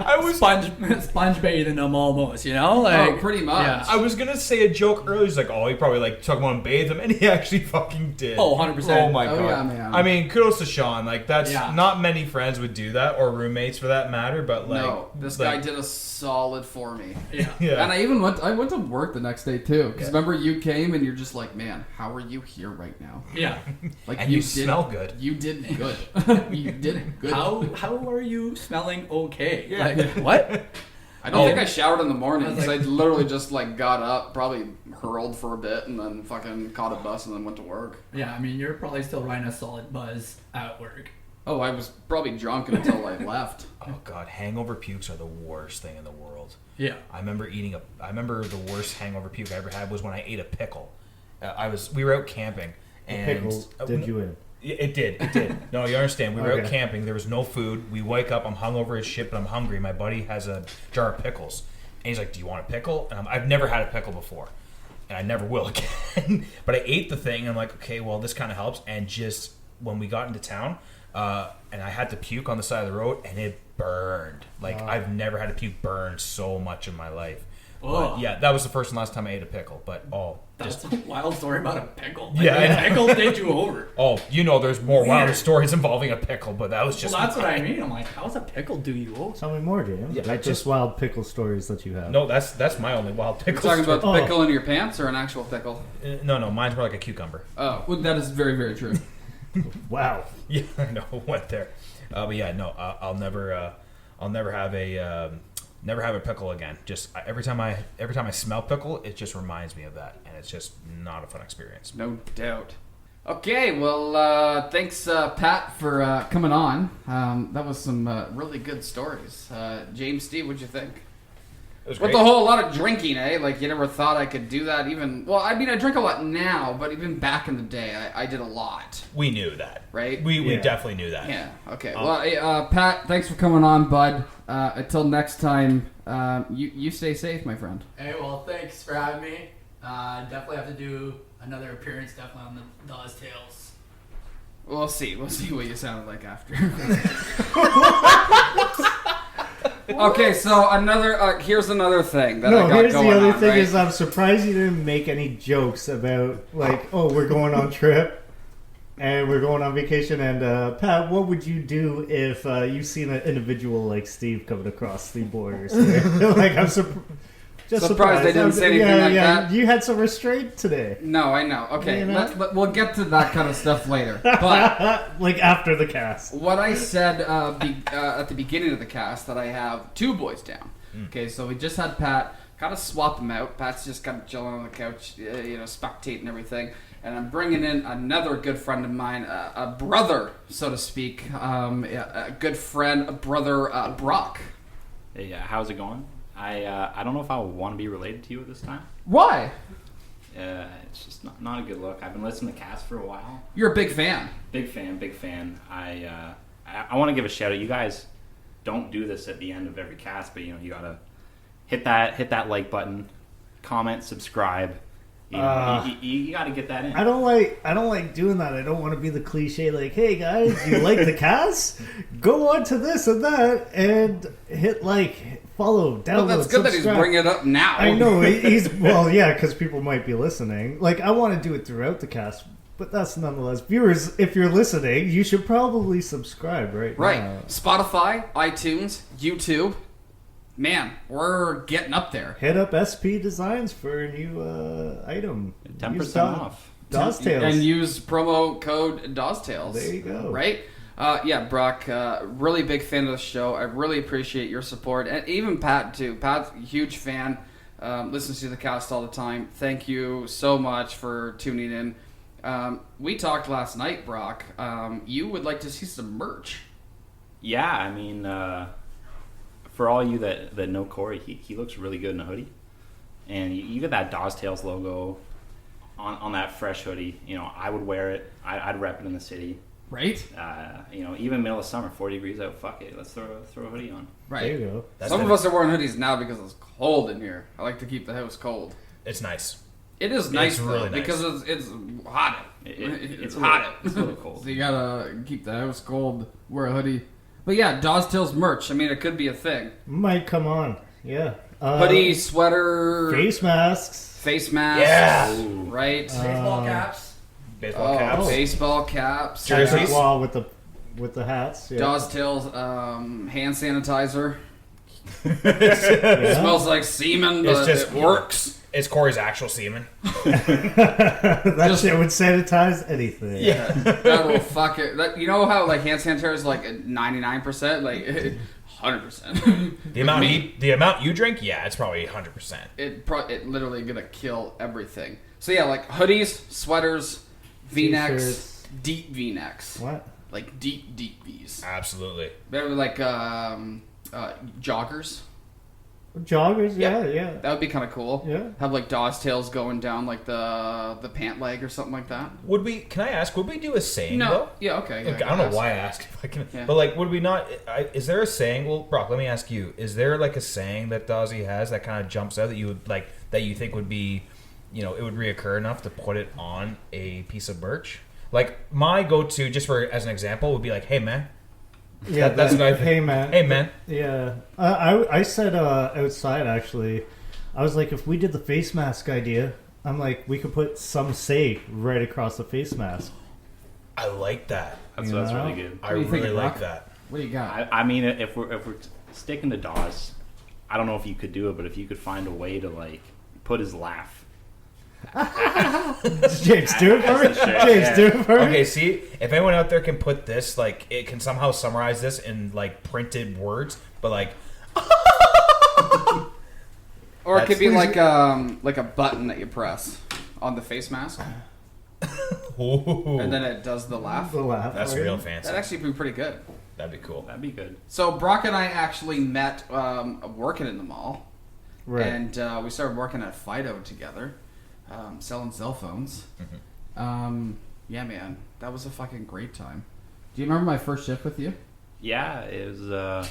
I was sponge bathing him almost, you know? Like Oh, pretty much. Yeah. I was gonna say a joke earlier. He's like, oh, he probably like took him on and bathed him, and he actually fucking did. Oh, 100%. Oh my Oh, god. yeah, man. I mean, kudos to Sean. Like that's Yeah. not many friends would do that, or roommates for that matter. But like, No, this like, guy did a solid for me. Yeah. Yeah. And I went to work the next day too. Because remember you came and you're just like, man, how are you here right now? Yeah. Like And you smell good. You did good. You did good. How are you smelling okay? Yeah. Like, what? I don't Oh. think I showered in the morning I was because like- I literally just like got up, probably hurled for a bit, and then fucking caught a bus and then went to work. Yeah, I mean, you're probably still riding a solid buzz at work. Oh, I was probably drunk until I left. Oh god, hangover pukes are the worst thing in the world. Yeah. I remember the worst hangover puke I ever had was when I ate a pickle. We were out camping and Pickle did you in? It did. No, you understand. We were out Okay. camping. There was no food. We wake up. I'm hungover as shit, but I'm hungry. My buddy has a jar of pickles, and he's like, "Do you want a pickle?" And I've never had a pickle before, and I never will again. But I ate the thing, and I'm like, "Okay, well, this kind of helps." And just when we got into town, and I had to puke on the side of the road, and it burned. Like I've never had a puke burn so much in my life. Oh. But, yeah, that was the first and last time I ate a pickle. But That's a wild story about a pickle. Yeah, I know. A pickle did you over. There's more wilder stories involving a pickle, but that was just. Well, that's what I mean. I'm like, how's a pickle do you over? Tell me more, James. Yeah, Like just wild pickle stories that you have. No, that's my only wild pickle. You're talking about the Oh. pickle in your pants or an actual pickle? No, mine's more like a cucumber. Oh, well, that is very, very true. Wow. Yeah, I know. Went there, but yeah, no, I'll never have a pickle again. Just every time I smell pickle, it just reminds me of that, and it's just not a fun experience. No doubt. Okay, well, thanks, Pat, for coming on. That was some really good stories. James, Steve, what'd you think? It was With great. the whole lot of drinking, eh? Like, you never thought I could do that even... Well, I mean, I drink a lot now, but even back in the day, I did a lot, We knew that, right? We Yeah. definitely knew that. Yeah, okay. Well, hey, Pat, thanks for coming on, bud. Until next time, you stay safe, my friend. Hey, well, thanks for having me. Definitely have to do another appearance, definitely on the Dawes Tales. We'll see what you sounded like after. Okay, so here's another thing that I got here's going the other on, thing right? is I'm surprised you didn't make any jokes about like, oh, we're going on trip and we're going on vacation. And Pat, what would you do if you seen an individual like Steve coming across the borders? Like I'm just Surprised they didn't say anything like that. You had some restraint today. No, I know. Okay, You know? we'll get to that kind of stuff later. But Like after the cast. what I said at the beginning of the cast, that I have two boys down. Okay, so we just had Pat. Kind of swap them out. Pat's just kind of chilling on the couch, spectating everything. And I'm bringing in another good friend of mine, a brother, so to speak. A good friend, a brother, Brock. Hey, how's it going? I don't know if I want to be related to you at this time. Why? It's just not a good look. I've been listening to Cast for a while. You're a big fan. Big fan. I want to give a shout out. You guys don't do this at the end of every cast, but you gotta hit that like button, comment, subscribe. You gotta get that in. I don't like doing that. I don't want to be the cliche like, hey guys, you like the cast? Go on to this and that and hit like, follow, download, Well, that's good that he's subscribe. bringing it up now. I know he's well, yeah, because people might be listening. Like I want to do it throughout the cast, but that's nonetheless viewers. If you're listening, you should probably subscribe right Right. now. Spotify, iTunes, YouTube. Man, we're getting up there. Hit up SP Designs for a new item. 10% off. Dawes Tales. And use promo code Dawes Tales. There you go. Right? Yeah, Brock, really big fan of the show. I really appreciate your support. And even Pat, too. Pat's a huge fan. Listens to the cast all the time. Thank you so much for tuning in. We talked last night, Brock. You would like to see some merch. Yeah, I mean, for all you that know Corey, he looks really good in a hoodie. And you get that Dawes Tales logo on that fresh hoodie. I would wear it. I'd rep it in the city. Right? Even middle of summer, 40 degrees out, fuck it. Let's throw a hoodie on. Right. There you go. Some of us are wearing hoodies now because it's cold in here. I like to keep the house cold. It's nice. It is nice, It's though, really nice. because it's hot. It's hot. It's a little cold. So you gotta keep the house cold, wear a hoodie. But yeah, Dawes Tales merch. I mean, it could be a thing. Might come on. Yeah. Hoodie, sweater, Face masks. face mask. Yeah. Right? Baseball caps. Baseball caps. Baseball caps. Jerseys. Wall with the hats. Yeah. Dawes Tales hand sanitizer. Yeah. Smells like semen, It's but just- it works. It's Corey's actual semen. That shit would sanitize anything. Yeah. That will fuck it. You know how like hand sanitizer is like 99%, like 100%. The amount you drink, yeah, it's probably 100%. It literally gonna kill everything. So yeah, like hoodies, sweaters, V-necks, T-shirts. deep V-necks, What? like deep V's. Absolutely. Maybe like joggers. Joggers? Yeah. Yeah. That would be kind of cool. Yeah. Have like Dawes Tales going down like the pant leg or something like that. Can I ask, would we do a saying No. though? Yeah. Okay. Look, yeah, I don't know guess. why I asked if I can, Yeah. but like, would we not? Is there a saying? Well, Brock, let me ask you: is there like a saying that Dawsy has that kind of jumps out that you would like that you think would be, it would reoccur enough to put it on a piece of merch? Like my go-to, just for as an example, would be like, "Hey man." Yeah, That's what I think. Hey man. Hey man. Yeah, I said outside actually. I was like, if we did the face mask idea, I'm like, we could put some say right across the face mask. I like that. That's You know? really good. I do you really think, like Brock? that. What do you got? I mean, if we're sticking to Dawes, I don't know if you could do it, but if you could find a way to like put his laugh. James, do it for me. That's the shit, James, yeah. do it for me. Okay, see, if anyone out there can put this, like, it can somehow summarize this in like printed words, but like, Or it could be That's- like a button that you press on the face mask, ooh, and then it does the laugh. The laugh. that's for you. real fancy. That'd actually be pretty good. That'd be cool. That'd be good. So Brock and I actually met working in the mall, Right. and we started working at Fido together, selling cell phones. Yeah, man, that was a fucking great time. Do you remember my first shift with you? Yeah, it was.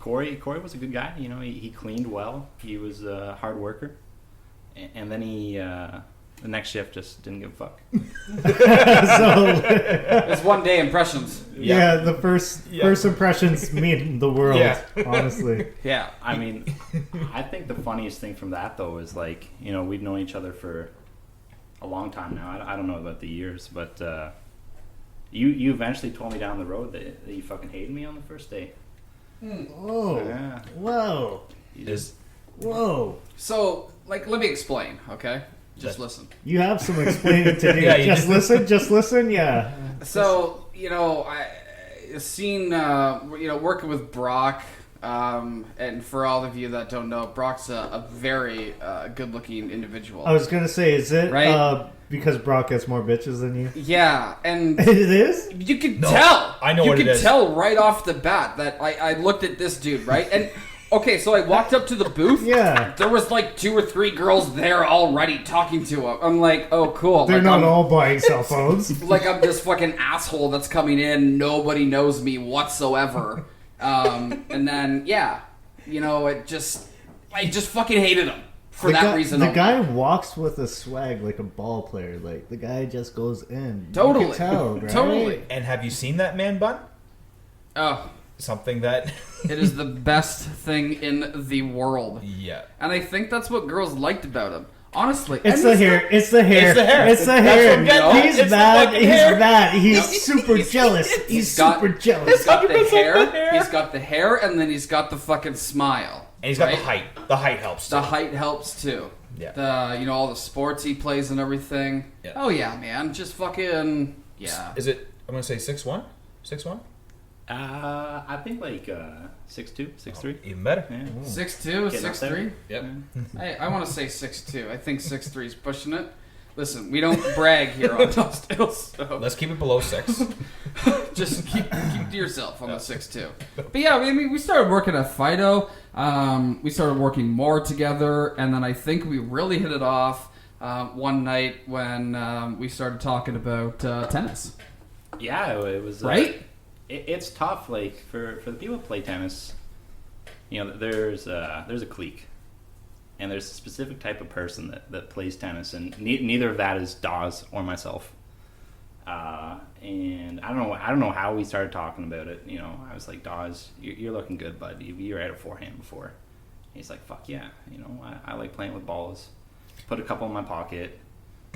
Corey was a good guy. You know, he cleaned well. He was a hard worker, and then he the next shift just didn't give a fuck. So It's one day impressions. yeah, the first impressions mean the world. Yeah. Honestly. Yeah, I mean, I think the funniest thing from that though is like, you know, we've known each other for a long time now. I don't know about the years, but you eventually told me down the road that you fucking hated me on the first day. Oh. Yeah. Whoa. You just Whoa. So, like, let me explain, okay? Just Yes. listen. You have some explaining to do. Yeah, you just listen. Just listen. Yeah. So, you know, I seen, you know, working with Brock, and for all of you that don't know, Brock's a very good-looking individual. I was gonna say, is it Right? because Brock gets more bitches than you? Yeah, and It is. you could No, tell. I know you what it could is. tell right off the bat that I looked at this dude, right? And okay, so I walked up to the booth. Yeah. There was like 2 or 3 girls there already talking to him. I'm like, oh, cool. They're like, not I'm, all buying cell phones. like I'm this fucking asshole that's coming in. Nobody knows me whatsoever. And then yeah, you know, I just fucking hated him for The that guy, reason. the alone. guy walks with a swag like a ball player. Like the guy just goes in. Totally. You can tell, right? Totally. And have you seen that man bun? Oh, Something that, it is the best thing in the world. yeah. And I think that's what girls liked about him. Honestly. It's And the this hair. It's the hair. It's the hair. It's the That's hair. what I'm getting at. He's It's the mad. fucking He's hair. mad. He's No, super jealous. He's got- super jealous. He's got the 100% hair. the hair. He's got the hair, and then he's got the fucking smile. And he's got right? the height. The height helps. The too. height helps too. Yeah. The you know all the sports he plays and everything. Yeah. Oh yeah, man. Just fucking yeah. Is it? I'm gonna say 6'1", 6'1". I think like 6'2", 6'3". Even better. Yeah. 6'2", Getting up there. 6'3". Yep. Hey, I want to say 6'2". I think 6'3" is pushing it. Listen, we don't brag here on Dawes Tales, so Let's keep it below 6. just keep to yourself on the 6'2". But yeah, I mean, we started working at Fido. We started working more together, and then I think we really hit it off one night when we started talking about tennis. Yeah, it was Right? It's tough, like for the people who play tennis. You know, there's a clique, and there's a specific type of person that plays tennis, and neither of that is Dawes or myself. And I don't know how we started talking about it. You know, I was like, Dawes, you're looking good, bud. You were at a forehand before. And he's like, fuck yeah. You know, I like playing with balls. Put a couple in my pocket.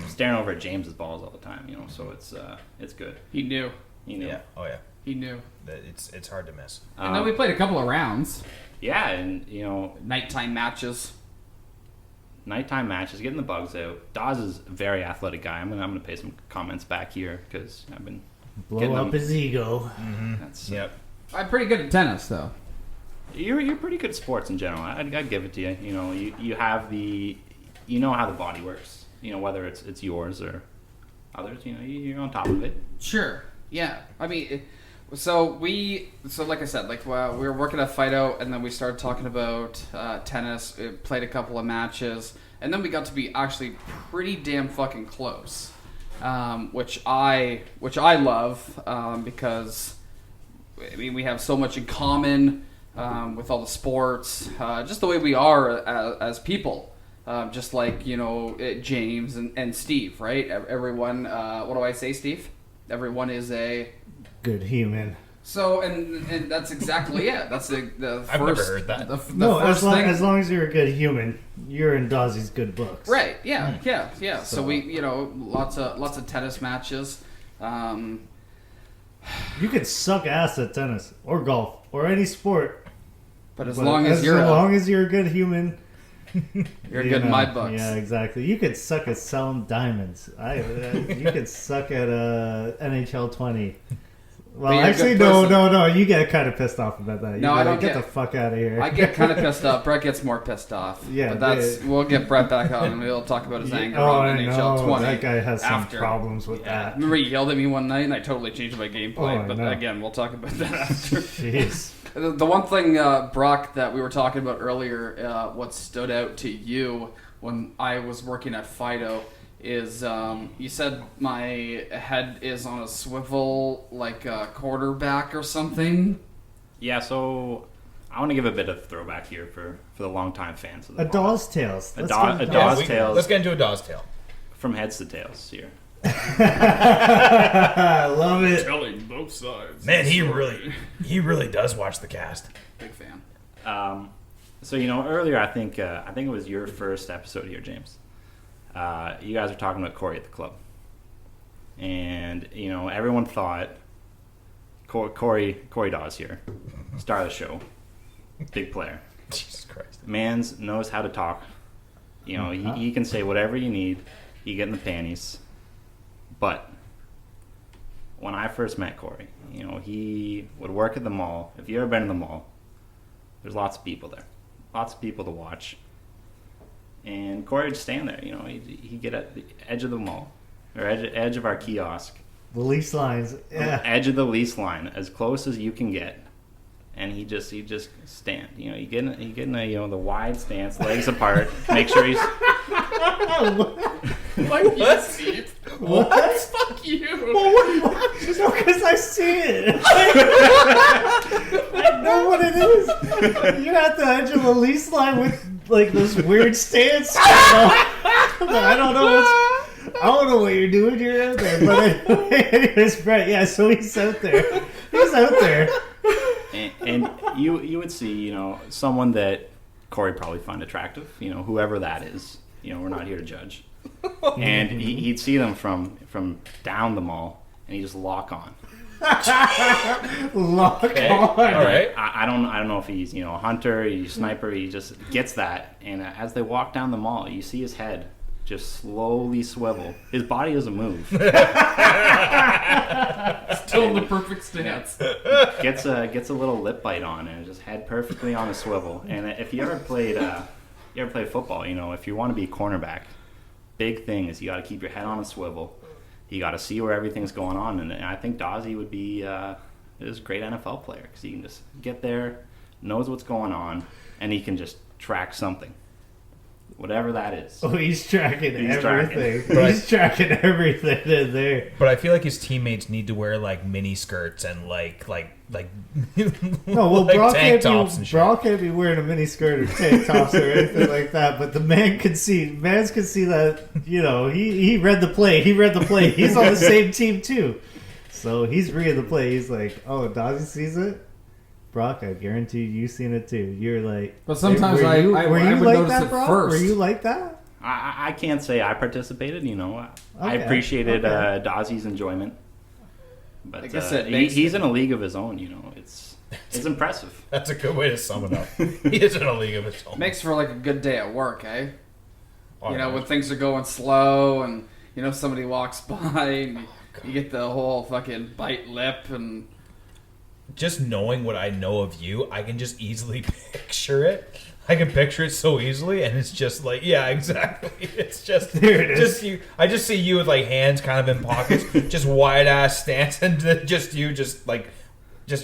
Staring over at James's balls all the time. You know, so it's good. He knew. You know. Yeah. Oh yeah. He knew. It's hard to miss. And then we played a couple of rounds. Yeah, and you know, Nighttime matches. nighttime matches, getting the bugs out. Dawes is a very athletic guy. I'm gonna pay some comments back here because I've been Blow getting up them. his ego. That's Yep. I'm pretty good at tennis, though. You're pretty good at sports in general. I'd give it to you. You know, you have the, you know how the body works. You know, whether it's yours or others. You know, you're on top of it. Sure. Yeah. I mean, so like I said, like we were working at Fido, and then we started talking about tennis. Played a couple of matches, and then we got to be actually pretty damn fucking close, which I love because I mean we have so much in common with all the sports, just the way we are as people. just like James and Steve, right? Everyone. What do I say, Steve? Everyone is a good human. So and that's exactly it. That's the first. I've never heard that. The No, first thing. as long as you're a good human, you're in Dawsy's good books. Right. Yeah. Yeah. So So- we lots of tennis matches. You could suck ass at tennis or golf or any sport, But as but long as you're a good human, you're you good in know, my books. Yeah, exactly. You could suck at selling diamonds. You could suck at NHL 20. Well, you're a actually, good person. no. You get kind of pissed off about that. You No, I gotta don't get get- the fuck out of here. I get kind of pissed off. Brett gets more pissed off. Yeah, but that's yeah. we'll get Brett back on and we'll talk about his anger Oh, on I NHL know. 20. That guy has some after. problems with Yeah. that. Remember, he yelled at me one night and I totally changed my gameplay. Oh, I but know. again, we'll talk about that after. Jeez. The one thing, Brock, that we were talking about earlier, what stood out to you when I was working at Fido is you said my head is on a swivel like a quarterback or something. Yeah, so I want to give a bit of throwback here for the longtime fans of the A pod. Dawes Tales. A Let's Daw- get a Dawes Dawes we- Tales. Let's get into a Dawes Tale. From heads to tails here. I love it. Telling both sides. Man, he really does watch the cast. Big fan. So earlier I think it was your first episode here, James. You guys were talking about Corey at the club, and everyone thought Corey Dawes here, star of the show, big player. Jesus Christ. Mans knows how to talk. He can say whatever you need. You get in the panties. But when I first met Corey, he would work at the mall. If you've ever been in the mall, there's lots of people there. Lots of people to watch. And Corey would stand there, he'd get at the edge of the mall, or edge of our kiosk. The lease lines. Yeah. Edge of the lease line, as close as you can get. And he just stand. You get in a the wide stance, legs apart. Make sure he's Fuck you, Steve. What? Fuck you. No, because I see it. I know what it is. You're at the edge of the lease line with like this weird stance. I don't know what you're doing here out there. But anyways, Brett, yeah, so he's out there. and you would see, someone that Corey probably find attractive, whoever that is. We're not here to judge. And he'd see them from down the mall, and he'd just lock on. Lock Okay. on. All right. I don't know if he's a hunter, he's a sniper. He just gets that, and as they walk down the mall, you see his head just slowly swivel. His body doesn't move. Still in the perfect stance. Gets a little lip bite on, and just head perfectly on a swivel. And if you ever played football, if you want to be a cornerback, big thing is you got to keep your head on a swivel. You got to see where everything's going on, and I think Dawsy would be is a great NFL player because he can just get there, knows what's going on, and he can just track something, whatever that is. Oh, he's tracking He's everything. tracking. He's tracking everything in there. But I feel like his teammates need to wear like mini skirts and like No, well, like Brock tank tops and shit. can't be wearing a mini skirt or tank tops or anything like that. But the mans can see that. He read the play. He's on the same team too, so he's reading the play. He's like, "Oh, Dawsy sees it. Brock, I guarantee you seen it too." You're like, But sometimes were you I would notice like that, it Brock? first. Were you like that? I can't say I participated. I Okay, appreciated okay. Dawsy's enjoyment, but Like I said, makes he's in a league of his own. It's impressive. That's a good way to sum it up. He is in a league of his own. Makes for like a good day at work, eh? Oh, When things are going slow and somebody walks by and you get the whole fucking bite lip and just knowing what I know of you, I can just easily picture it. I can picture it so easily, and it's just like, yeah, exactly. It's just, There it is. just you. I just see you with like hands kind of in pockets, just wide ass stance, and then just you, just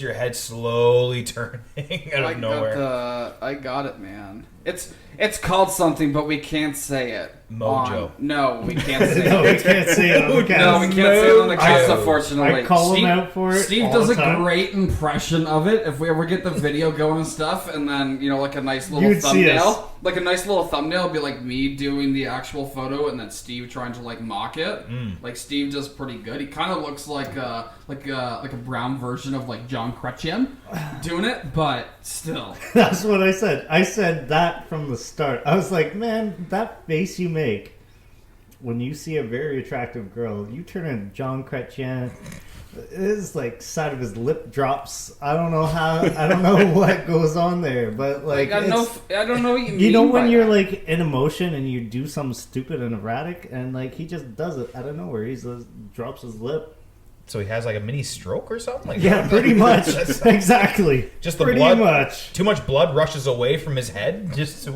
your head slowly turning out of nowhere. I got it, man. It's called something, but we can't say it. Mojo. No, we can't say No, it. we can't say it on the cast. No, we can't say it on the cast, Mojo. unfortunately. I call him out for it. Steve all does the a time. great impression of it. If we ever get the video going and stuff, and then like a nice little You'd see us. thumbnail, like a nice little thumbnail, would be like me doing the actual photo, and then Steve trying to like mock it. Like Steve does pretty good. He kind of looks like a brown version of like John Chrétien doing it, but still. That's what I said. I said that from the start. I was like, man, that face you make when you see a very attractive girl, you turn into John Chrétien. His like side of his lip drops. I don't know what goes on there, but like I don't know what you mean. you know when by you're that. like in emotion and you do something stupid and erratic, and like he just does it out of nowhere. He just drops his lip. So he has like a mini stroke or something? Like Yeah, pretty much. Exactly. Just the pretty blood. much. Too much blood rushes away from his head just to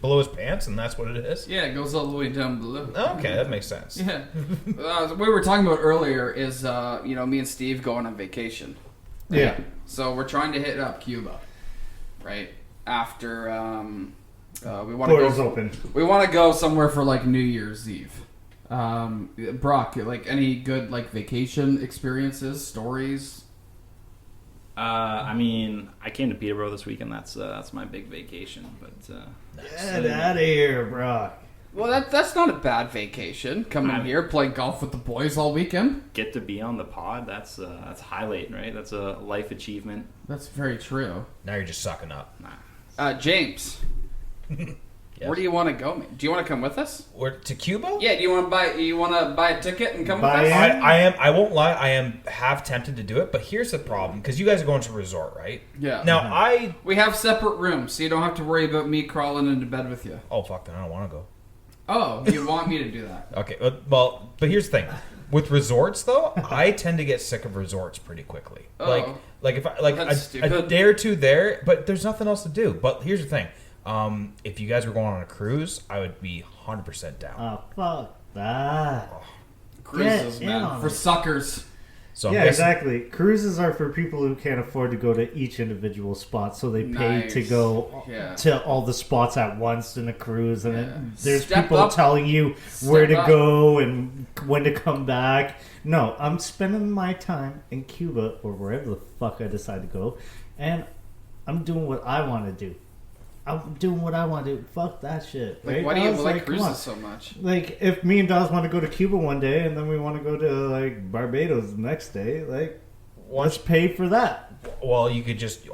below his pants, and that's what it is. Yeah, it goes all the way down below. Okay, that makes sense. Yeah. We were talking about earlier is, me and Steve going on vacation. Yeah. So we're trying to hit up Cuba, right? After we want Borders to go. open. We want to go somewhere for like New Year's Eve. Brock, like any good like vacation experiences, stories? I mean, I came to Peterborough this weekend. That's my big vacation. But Get out of here, Brock. Well, that's not a bad vacation. Coming in here, play golf with the boys all weekend. get to be on the pod. That's highlight, right? That's a life achievement. That's very true. Now you're just sucking up. James, Yes. where do you want to go, man? Do you want to come with us? Or to Cuba? Yeah. Do you want to buy a ticket and come Buy with us? it? I won't lie, I am half tempted to do it, but here's the problem, because you guys are going to a resort, right? Yeah. Now, We have separate rooms, so you don't have to worry about me crawling into bed with you. oh, fuck, then I don't want to go. Oh, you want me to do that? Okay, well, but here's the thing. With resorts, though, I tend to get sick of resorts pretty quickly. Oh. Like if I That's a stupid. day or two there, but there's nothing else to do. But here's the thing. If you guys were going on a cruise, I would be 100% down. Oh, fuck that. Cruises, Get in man, on for it. suckers. So I'm Yeah, guessing- exactly. Cruises are for people who can't afford to go to each individual spot, so they pay Nice. to go Yeah. to all the spots at once in a cruise, and Yeah. there's Step people up. telling you where Step to up. go and when to come back. No, I'm spending my time in Cuba or wherever the fuck I decide to go, and I'm doing what I want to do. I'm doing what I want to do. Fuck that shit. Like, right? why do I you was like come on. cruises so much? Like, if me and Dawes want to go to Cuba one day and then we want to go to, like, Barbados the next day, like, let's pay for that. Well, you could just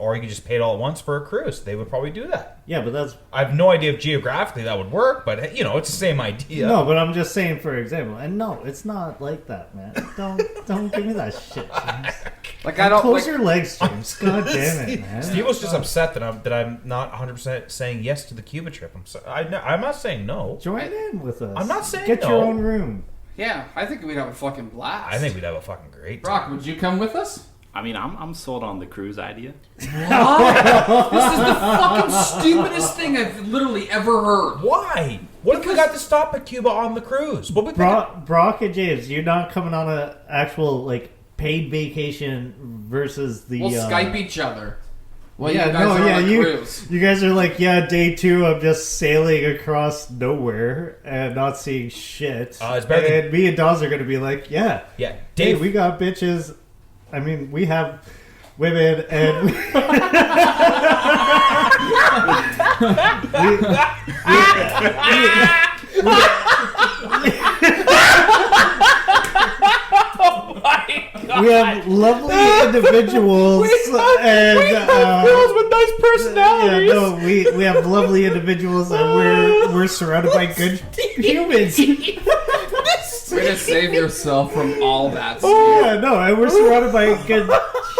pay it all at once for a cruise. They would probably do that. Yeah, but that's... I have no idea if geographically that would work, but it's the same idea. No, but I'm just saying for example. And no, it's not like that, man. Don't give me that shit, James. Like I don't Close like. your legs, James. God damn it, man. Steve was just upset that I'm not 100% saying yes to the Cuba trip. I'm not saying no. Join in with us. I'm not saying Get no. your own room. Yeah, I think we'd have a fucking blast. I think we'd have a fucking great time. Brock, would you come with us? I mean, I'm sold on the cruise idea. This is the fucking stupidest thing I've literally ever heard. Why? What if we got to stop at Cuba on the cruise? What we Brock and James, you're not coming on an actual, like, paid vacation versus the... We'll Skype each other. Well, yeah, you guys are on a you cruise. guys are like, yeah, day 2, I'm just sailing across nowhere and not seeing shit. It's better and me and Dawes are going to be like, yeah, Yeah, hey, Dave. we got bitches. I mean, we have women and... We have lovely individuals and girls with nice personalities. Yeah, no, we have lovely individuals and we're surrounded by good humans. Way to save yourself from all that. Yeah, no, and we're surrounded by good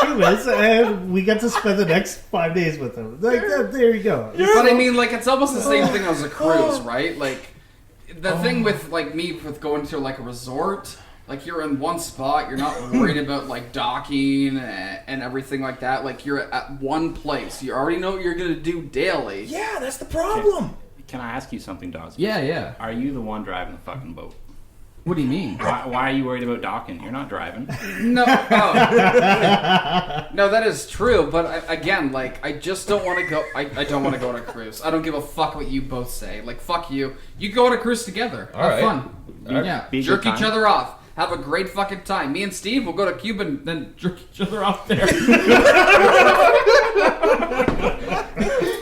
humans and we get to spend the next 5 days with them. Like there you go. But I mean, like, it's almost the same thing as a cruise, right? Like, the thing with, like, me with going to, like, a resort, like, you're in one spot, you're not worried about, like, docking and everything like that. Like, you're at one place. You already know what you're going to do daily. Yeah, that's the problem. Can I ask you something, Dawes? Yeah. Are you the one driving the fucking boat? What do you mean? Why are you worried about docking? You're not driving. No, no, that is true. But again, like, I just don't want to go. I don't want to go on a cruise. I don't give a fuck what you both say. Like, fuck you. You go on a cruise together. All Have right. fun. Yeah, Be a jerk good each time. other off. Have a great fucking time. Me and Steve will go to Cuba and then jerk each other off there.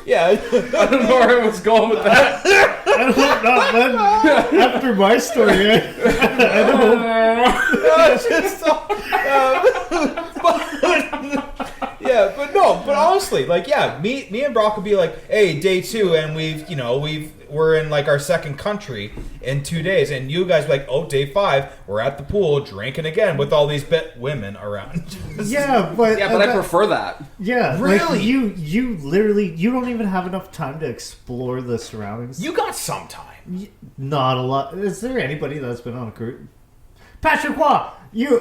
Yeah. I don't know where I was going with that. After my story, I Yeah, but honestly, like, yeah, me and Brock would be like, hey, day 2, and we're in like our second country in 2 days, and you guys be like, oh, day 5, we're at the pool drinking again with all these women around. yeah, but I prefer that. yeah, Really? like you literally you don't even have enough time to explore the surroundings. You got some time. Not a lot. Is there anybody that's been on a cruise? Patrick Waugh, you.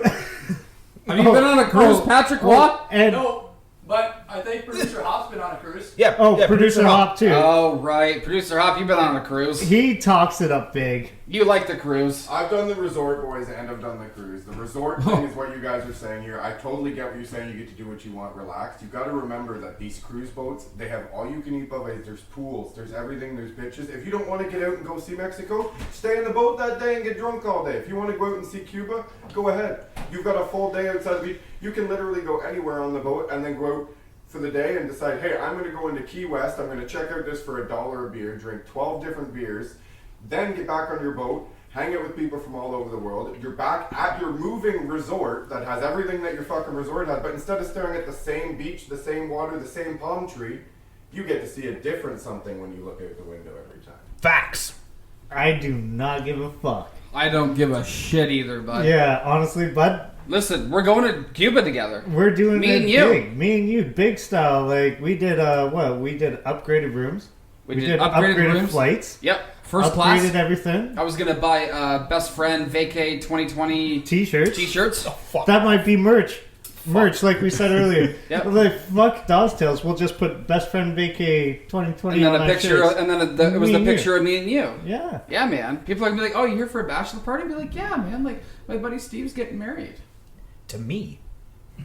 Have you been on a cruise, Patrick Waugh? And No, but I think producer Hop's been on a cruise. Yeah. producer producer Hop too. Oh, right. Producer Hop, you've been on a cruise. He talks it up big. You like the cruise. I've done the resort, boys, and I've done the cruise. The resort thing is what you guys are saying here. I totally get what you're saying. You get to do what you want, relax. You've got to remember that these cruise boats, they have all you can eat buffets. There's pools, there's everything, there's bitches. If you don't want to get out and go see Mexico, stay in the boat that day and get drunk all day. If you want to go out and see Cuba, go ahead. You've got a full day outside the beach. You can literally go anywhere on the boat and then go out for the day and decide, hey, I'm going to go into Key West. I'm going to check out this for $1 a beer, drink 12 different beers, then get back on your boat, hang out with people from all over the world. You're back at your moving resort that has everything that your fucking resort has, but instead of staring at the same beach, the same water, the same palm tree, you get to see a different something when you look out the window every time. Facts. I do not give a fuck. I don't give a shit either, bud. Yeah, honestly, bud, Listen, we're going to Cuba together. we're doing Me it and you. big. Me and you, big style. Like we did. We did upgraded rooms. We did upgraded rooms. flights. Yep, first Upgraded class. everything. I was gonna buy best friend vacay 2020 T-shirts. t-shirts. Fuck. That might be merch. Merch, like we said earlier. Yep. Like fuck Dawes Tales. We'll just put best friend vacay 2020 And then on a our picture, shirts. and then it was Me the and you. picture of me and you. Yeah. Yeah, man. People are gonna be like, "Oh, you here for a bachelor party?" I'd be like, "Yeah, man. Like my buddy Steve's getting married." To me.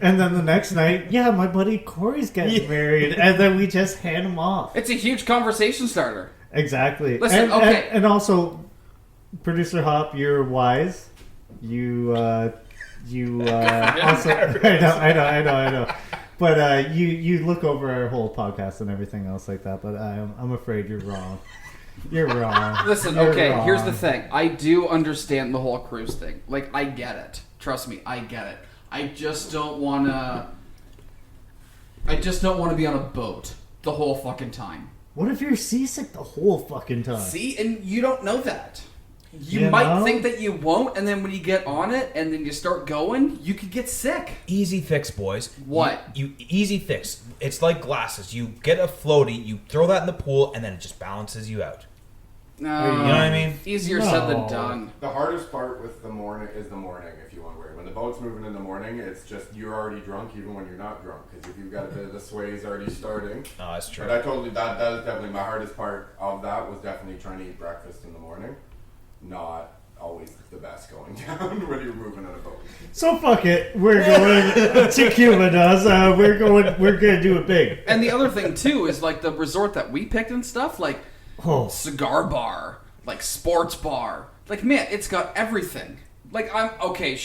And then the next night, yeah, my buddy Corey's getting married, and then we just hand him off. It's a huge conversation starter. Exactly. Listen, and, okay. and also, producer Hop, you're wise. You also. I know. But you look over our whole podcast and everything else like that. But I'm afraid you're wrong. You're wrong. Listen, You're okay, wrong. here's the thing. I do understand the whole cruise thing. Like, I get it. Trust me, I get it. I just don't wanna be on a boat the whole fucking time. What if you're seasick the whole fucking time? See, and you don't know that. You You might know? think that you won't, and then when you get on it and then you start going, you could get sick. Easy fix, boys. What? You easy fix. It's like glasses. You get a floaty, you throw that in the pool, and then it just balances you out. No, You know what I mean? Easier said than No. done. The hardest part with the morning is the morning, if you want to worry. When the boat's moving in the morning, it's just you're already drunk even when you're not drunk. Because if you've got a bit of the sways already starting. Oh, that's true. But that is definitely my hardest part of that was definitely trying to eat breakfast in the morning. Not always the best going down when you're moving on a boat. So fuck it. We're going to Cuba, does. We're gonna do it big. And the other thing too is like the resort that we picked and stuff, like Oh, cigar bar, like sports bar. Like, man, it's got everything. Like, I'm okay.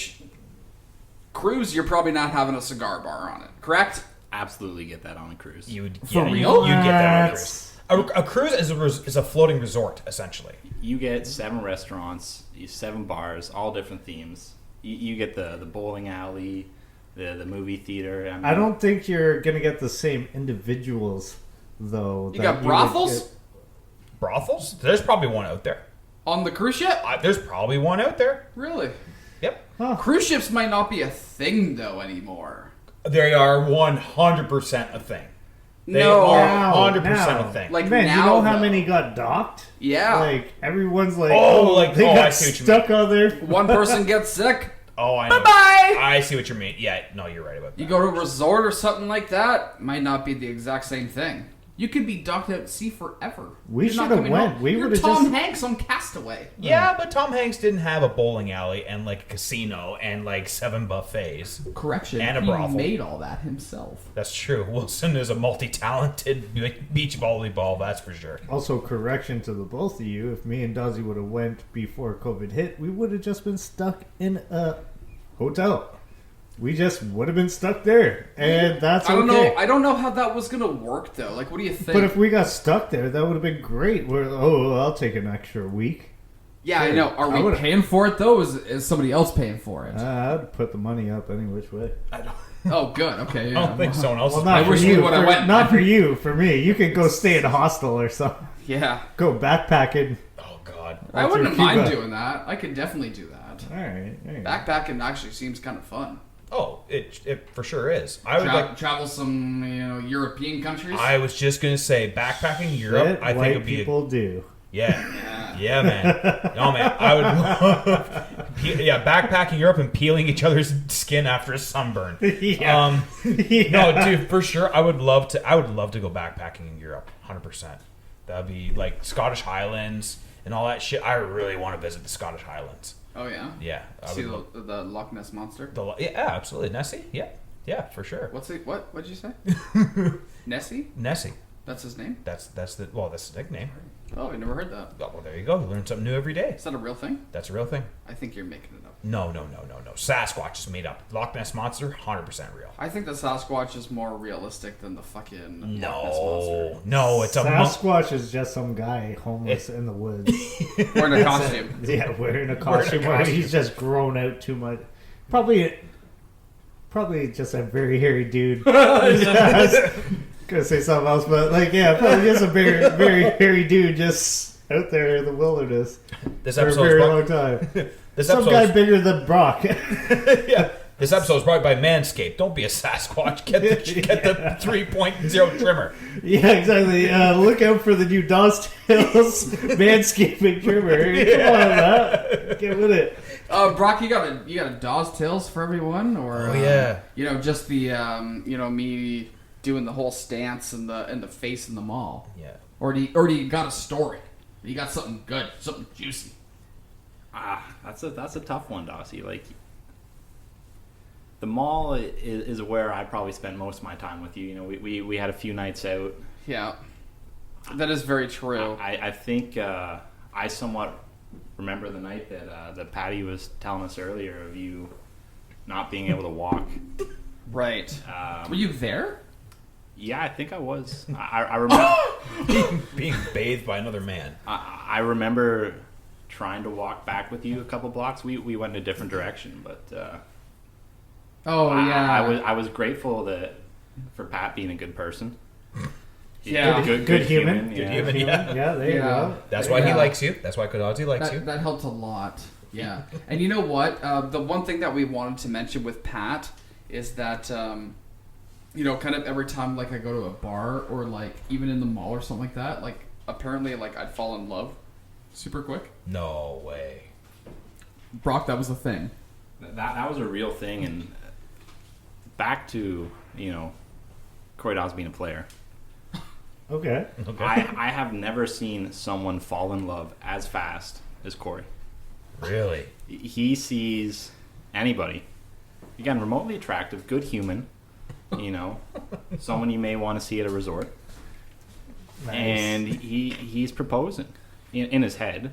Cruise, you're probably not having a cigar bar on it, correct? Absolutely get that on a cruise. You would For real? You'd get that on a What? cruise. A cruise is a floating resort, essentially. You get 7 restaurants, 7 bars, all different themes. You get the bowling alley, the movie theater. I mean, I don't think you're gonna get the same individuals though. You that got would brothels get- Brothels? There's probably one out there. on the cruise ship. There's probably one out there. Really? Yep. Huh. Cruise ships might not be a thing though anymore. They are 100% a thing. They No. are Now, 100% now. a thing. Like Man, now, you know how though. many got docked? Yeah. Like everyone's like, I they got see what you stuck on there. One person gets sick. Oh, I know. Bye-bye. I see what you mean. Yeah, no, you're right about that. You go to a resort or something like that, might not be the exact same thing. You could be docked out at sea forever. We You're not should have coming went. home. We You're would've Tom just- Hanks on Castaway. Yeah, but Tom Hanks didn't have a bowling alley and like a casino and like 7 buffets. Correction. And a he brothel. made all that himself. That's true. Wilson is a multi-talented beach volleyball, that's for sure. Also, correction to the both of you: if me and Dawsy would have went before COVID hit, we would have just been stuck in a hotel. We just would have been stuck there, and that's I don't okay. know. I don't know how that was gonna work though. Like, what do you think? But if we got stuck there, that would have been great. I'll take an extra week. yeah, I know. Are I we would've- paying for it though? Is somebody else paying for it? I'd put the money up any which way. Oh, good. Okay. Yeah. I don't think someone else Well, is not I for wish you. we would've went. Not for you. For me, you could go stay in a hostel or something. Yeah. Go backpacking. Oh, God. I wouldn't through mind Cuba. doing that. I could definitely do that. All right. Backpacking actually seems kind of fun. Oh, it for sure is. I would like. Travel some, European countries. I was just going to say, backpacking Europe, I think white would be... people do. Yeah, man. No, man. I would love... backpacking Europe and peeling each other's skin after a sunburn. Yeah. No, dude, for sure. I would love to go backpacking in Europe, 100%. That would be like Scottish Highlands and all that shit. I really want to visit the Scottish Highlands. Oh yeah. Yeah. I See would the Loch Ness monster. yeah, absolutely. Nessie? Yeah, for sure. What's it? What'd you say? Nessie? Nessie. That's his name. That's the nickname. Oh, I never heard that. Oh, well, there you go. You learn something new every day. Is that a real thing? That's a real thing. I think you're making it up. No. Sasquatch is made up. Loch Ness Monster, 100% real. I think the Sasquatch is more realistic than the fucking Loch Ness monster. No, it's a Sasquatch is just some guy homeless in the woods. Wearing a costume. Yeah, wearing a costume. Or he's just grown out too much. Probably just a very hairy dude. Gonna say something else, but probably just a very, very hairy dude just out there in the wilderness This for a episode's very brought- long time. This Some episode's- guy bigger than Brock. Yeah. This episode is brought by Manscaped. Don't be a Sasquatch. Get the 3.0 trimmer. Yeah, exactly. Look out for the new Dawes Tales manscaping trimmer. Come on, that. Get with it. Brock, you got a Dawes Tales for everyone, or Oh, yeah. just the me doing the whole stance and the face in the mall, Yeah. or do you got a story? You got something good, something juicy. That's a tough one, Dawsy. Like, the mall is where I probably spent most of my time with you. We had a few nights out. Yeah, that is very true. I think I somewhat remember the night that Patty was telling us earlier of you not being able to walk. Right. Were you there? Yeah, I think I was. I remember Being bathed by another man. I remember trying to walk back with you a couple blocks. We went in a different direction, but I was grateful for Pat being a good person. Yeah. Good human. Yeah. human. Yeah. There you go. That's why he Yeah. likes you. That's why Kodadzi likes you. That helped a lot. Yeah. And you know what? The one thing that we wanted to mention with Pat is that, kind of every time, like, I go to a bar or, like, even in the mall or something like that, like, apparently, like, I'd fall in love super quick. No way. Brock, that was the thing. That was a real thing. And back to, Corey Dawes being a player. Okay. I have never seen someone fall in love as fast as Corey. Really? He sees anybody, again, remotely attractive, good human, someone you may want to see at a resort, Nice. and he's proposing in his head.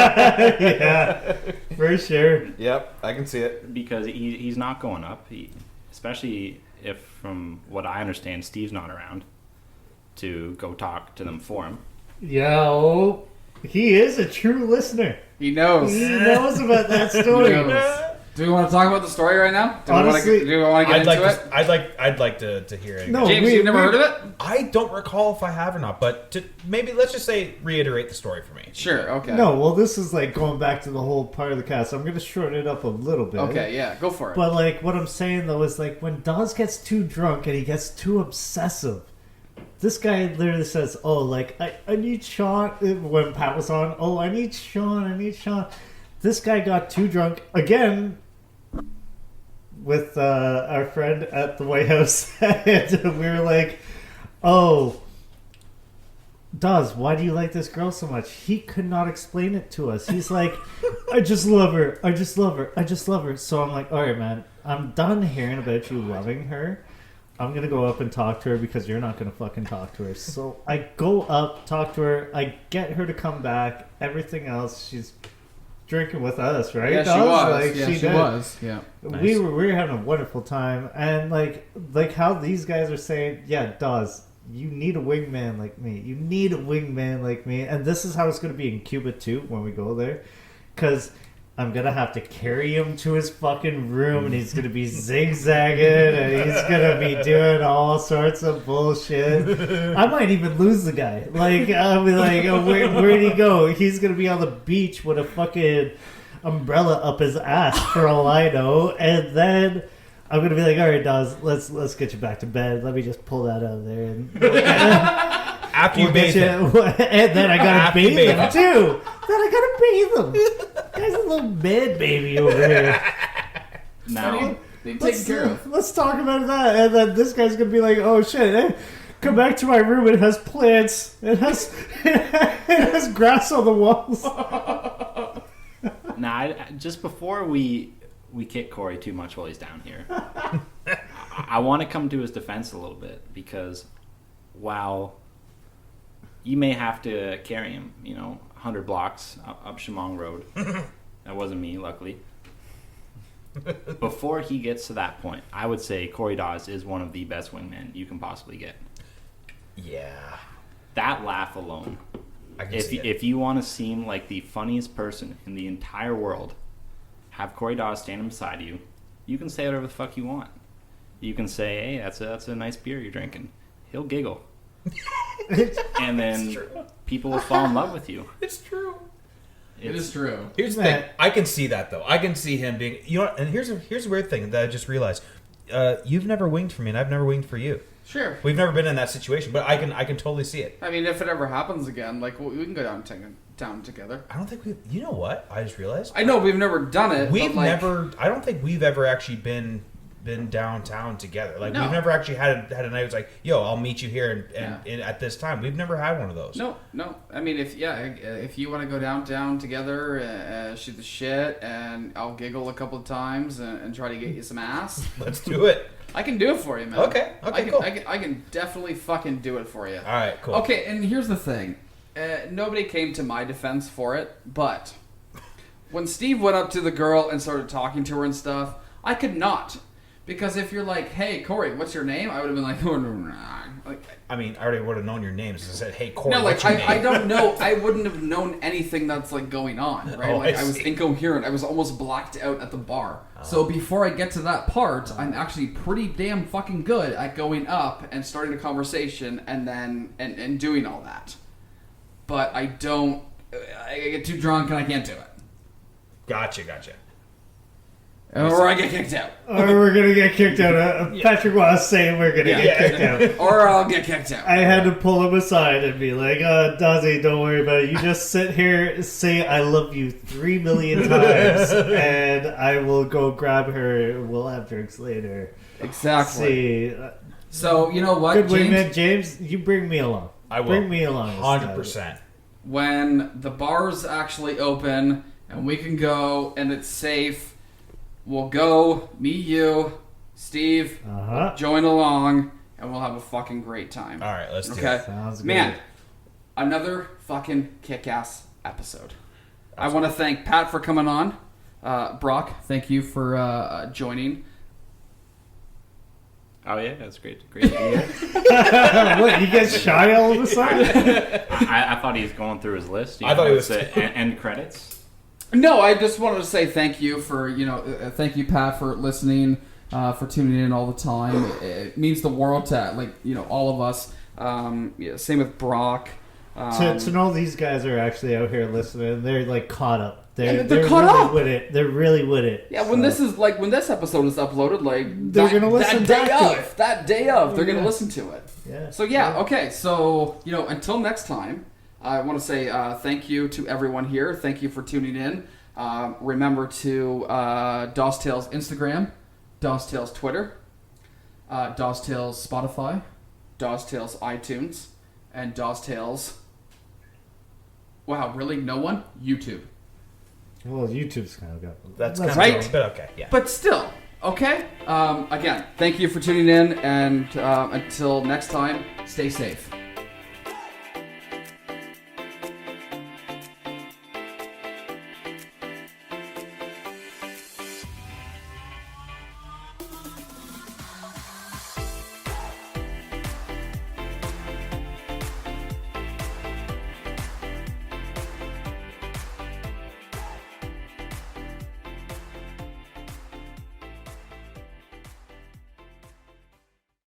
Yeah, for sure. Yep, I can see it. Because he's not going up, especially if, from what I understand, Steve's not around to go talk to them for him. Yo, he is a true listener. He knows. He knows about that story. He knows. Do we want to talk about the story right now? Honestly, do we want to get into it? I'd like to hear it. No, James, you've never heard of it? I don't recall if I have or not, but maybe let's just say reiterate the story for me. Sure, okay. No, well, this is like going back to the whole part of the cast. I'm going to shorten it up a little bit. Okay, yeah, go for it. But like what I'm saying though is like when Dawes gets too drunk and he gets too obsessive, this guy literally says, "Oh, like I need Sean." When Pat was on, "Oh, I need Sean." This guy got too drunk again with our friend at the White House, and we were like, oh, Dawes, why do you like this girl so much? He could not explain it to us. He's like, I just love her. I just love her. I just love her. So I'm like, all right, man, I'm done hearing about you loving her. I'm going to go up and talk to her because you're not going to fucking talk to her. So I go up, talk to her. I get her to come back. Everything else, she's drinking with us, right? Yeah, she Dawes? was. Like, Yeah, she did. was. Yeah. Nice. We were having a wonderful time. And like how these guys are saying, yeah, Dawes, you need a wingman like me. You need a wingman like me. And this is how it's going to be in Cuba too when we go there. Because I'm going to have to carry him to his fucking room and he's going to be zigzagging and he's going to be doing all sorts of bullshit. I might even lose the guy. Like, I'll be like, oh, where'd he go? He's going to be on the beach with a fucking umbrella up his ass for all I know. And then I'm going to be like, all right, Dawes, let's get you back to bed. Let me just pull that out of there. And After you bathe him. and then I gotta After you bathe bathe him him. too. Then I gotta bathe him. Guy's a little mad baby over here. Now, Being taken care of. Let's talk about that. And then this guy's gonna be like, oh shit, come back to my room. It has plants. It has grass on the walls. just before we kick Corey too much while he's down here, I want to come to his defense a little bit because while you may have to carry him, 100 blocks up Shamong Road. That wasn't me, luckily. Before he gets to that point, I would say Corey Dawes is one of the best wingmen you can possibly get. Yeah. That laugh alone. If you want to seem like the funniest person in the entire world, have Corey Dawes standing beside you. You can say whatever the fuck you want. You can say, hey, that's a nice beer you're drinking. He'll giggle. And then people will fall in love with you. It's true. It is true. Here's the thing. I can see that though. I can see him being. And here's a weird thing that I just realized. You've never winged for me, and I've never winged for you. Sure. We've never been in that situation, but I can totally see it. I mean, if it ever happens again, like we can go down together. I don't think we. You know what? I just realized. I know we've never done it. We've but like, never. I don't think we've ever actually been downtown together. Like No. we've never actually had a night. It's like, yo, I'll meet you here and at this time. We've never had one of those. No. I mean, if you want to go downtown together, shoot the shit, and I'll giggle a couple of times and try to get you some ass. Let's do it. I can do it for you, man. Okay, cool. I can definitely fucking do it for you. All right, cool. Okay, and here's the thing. Nobody came to my defense for it, but when Steve went up to the girl and started talking to her and stuff, I could not. Because if you're like, hey, Corey, what's your name? I would have been like, like, I mean, I already would have known your names. I said, hey, Corey, no, like, what's your name? I don't know. I wouldn't have known anything that's, like, going on, right? Oh, like, I I was see. incoherent. I was almost blacked out at the bar. So before I get to that part, I'm actually pretty damn fucking good at going up and starting a conversation and then and doing all that. But I don't... I get too drunk and I can't do it. Gotcha. Or I get kicked out. Or we're gonna get kicked out. Patrick was saying we're gonna get kicked out. Or I'll get kicked out. I had to pull him aside and be like, Dawsy, don't worry about it. You just sit here, say I love you 3 million times, and I will go grab her. We'll have drinks later. Exactly. See, So, you know what, good James? wingman, James, you bring me along. I will. Bring me along. 100%. When the bars actually open and we can go and it's safe, we'll go, me, you, Steve, join along, and we'll have a fucking great time. All right, let's do Okay? it. Sounds good. Man, another fucking kick-ass episode. I want to thank Pat for coming on. Brock, thank you for joining. Oh yeah, that's great to be here. What, you get shy all of a sudden? I thought he was going through his list. I thought he was- the end credits. No, I just wanted to say thank you for, thank you, Pat, for listening, for tuning in all the time. It means the world to, all of us. Same with Brock. To know these guys are actually out here listening, they're like caught up. They're caught really up. with it. They're really with it. Yeah, when this episode is uploaded, They're gonna listen back to it. That day of, they're gonna listen to it. Yeah. So okay. So until next time, I want to say thank you to everyone here. Thank you for tuning in. Remember to Dawes Tales Instagram, Dawes Tales Twitter, Dawes Tales Spotify, Dawes Tales iTunes, and Dawes Tales. Wow, really? No one? YouTube. Well, YouTube's kind of got. That's Let's kind right. of but okay, yeah. But still, okay? Again, thank you for tuning in, and until next time, stay safe.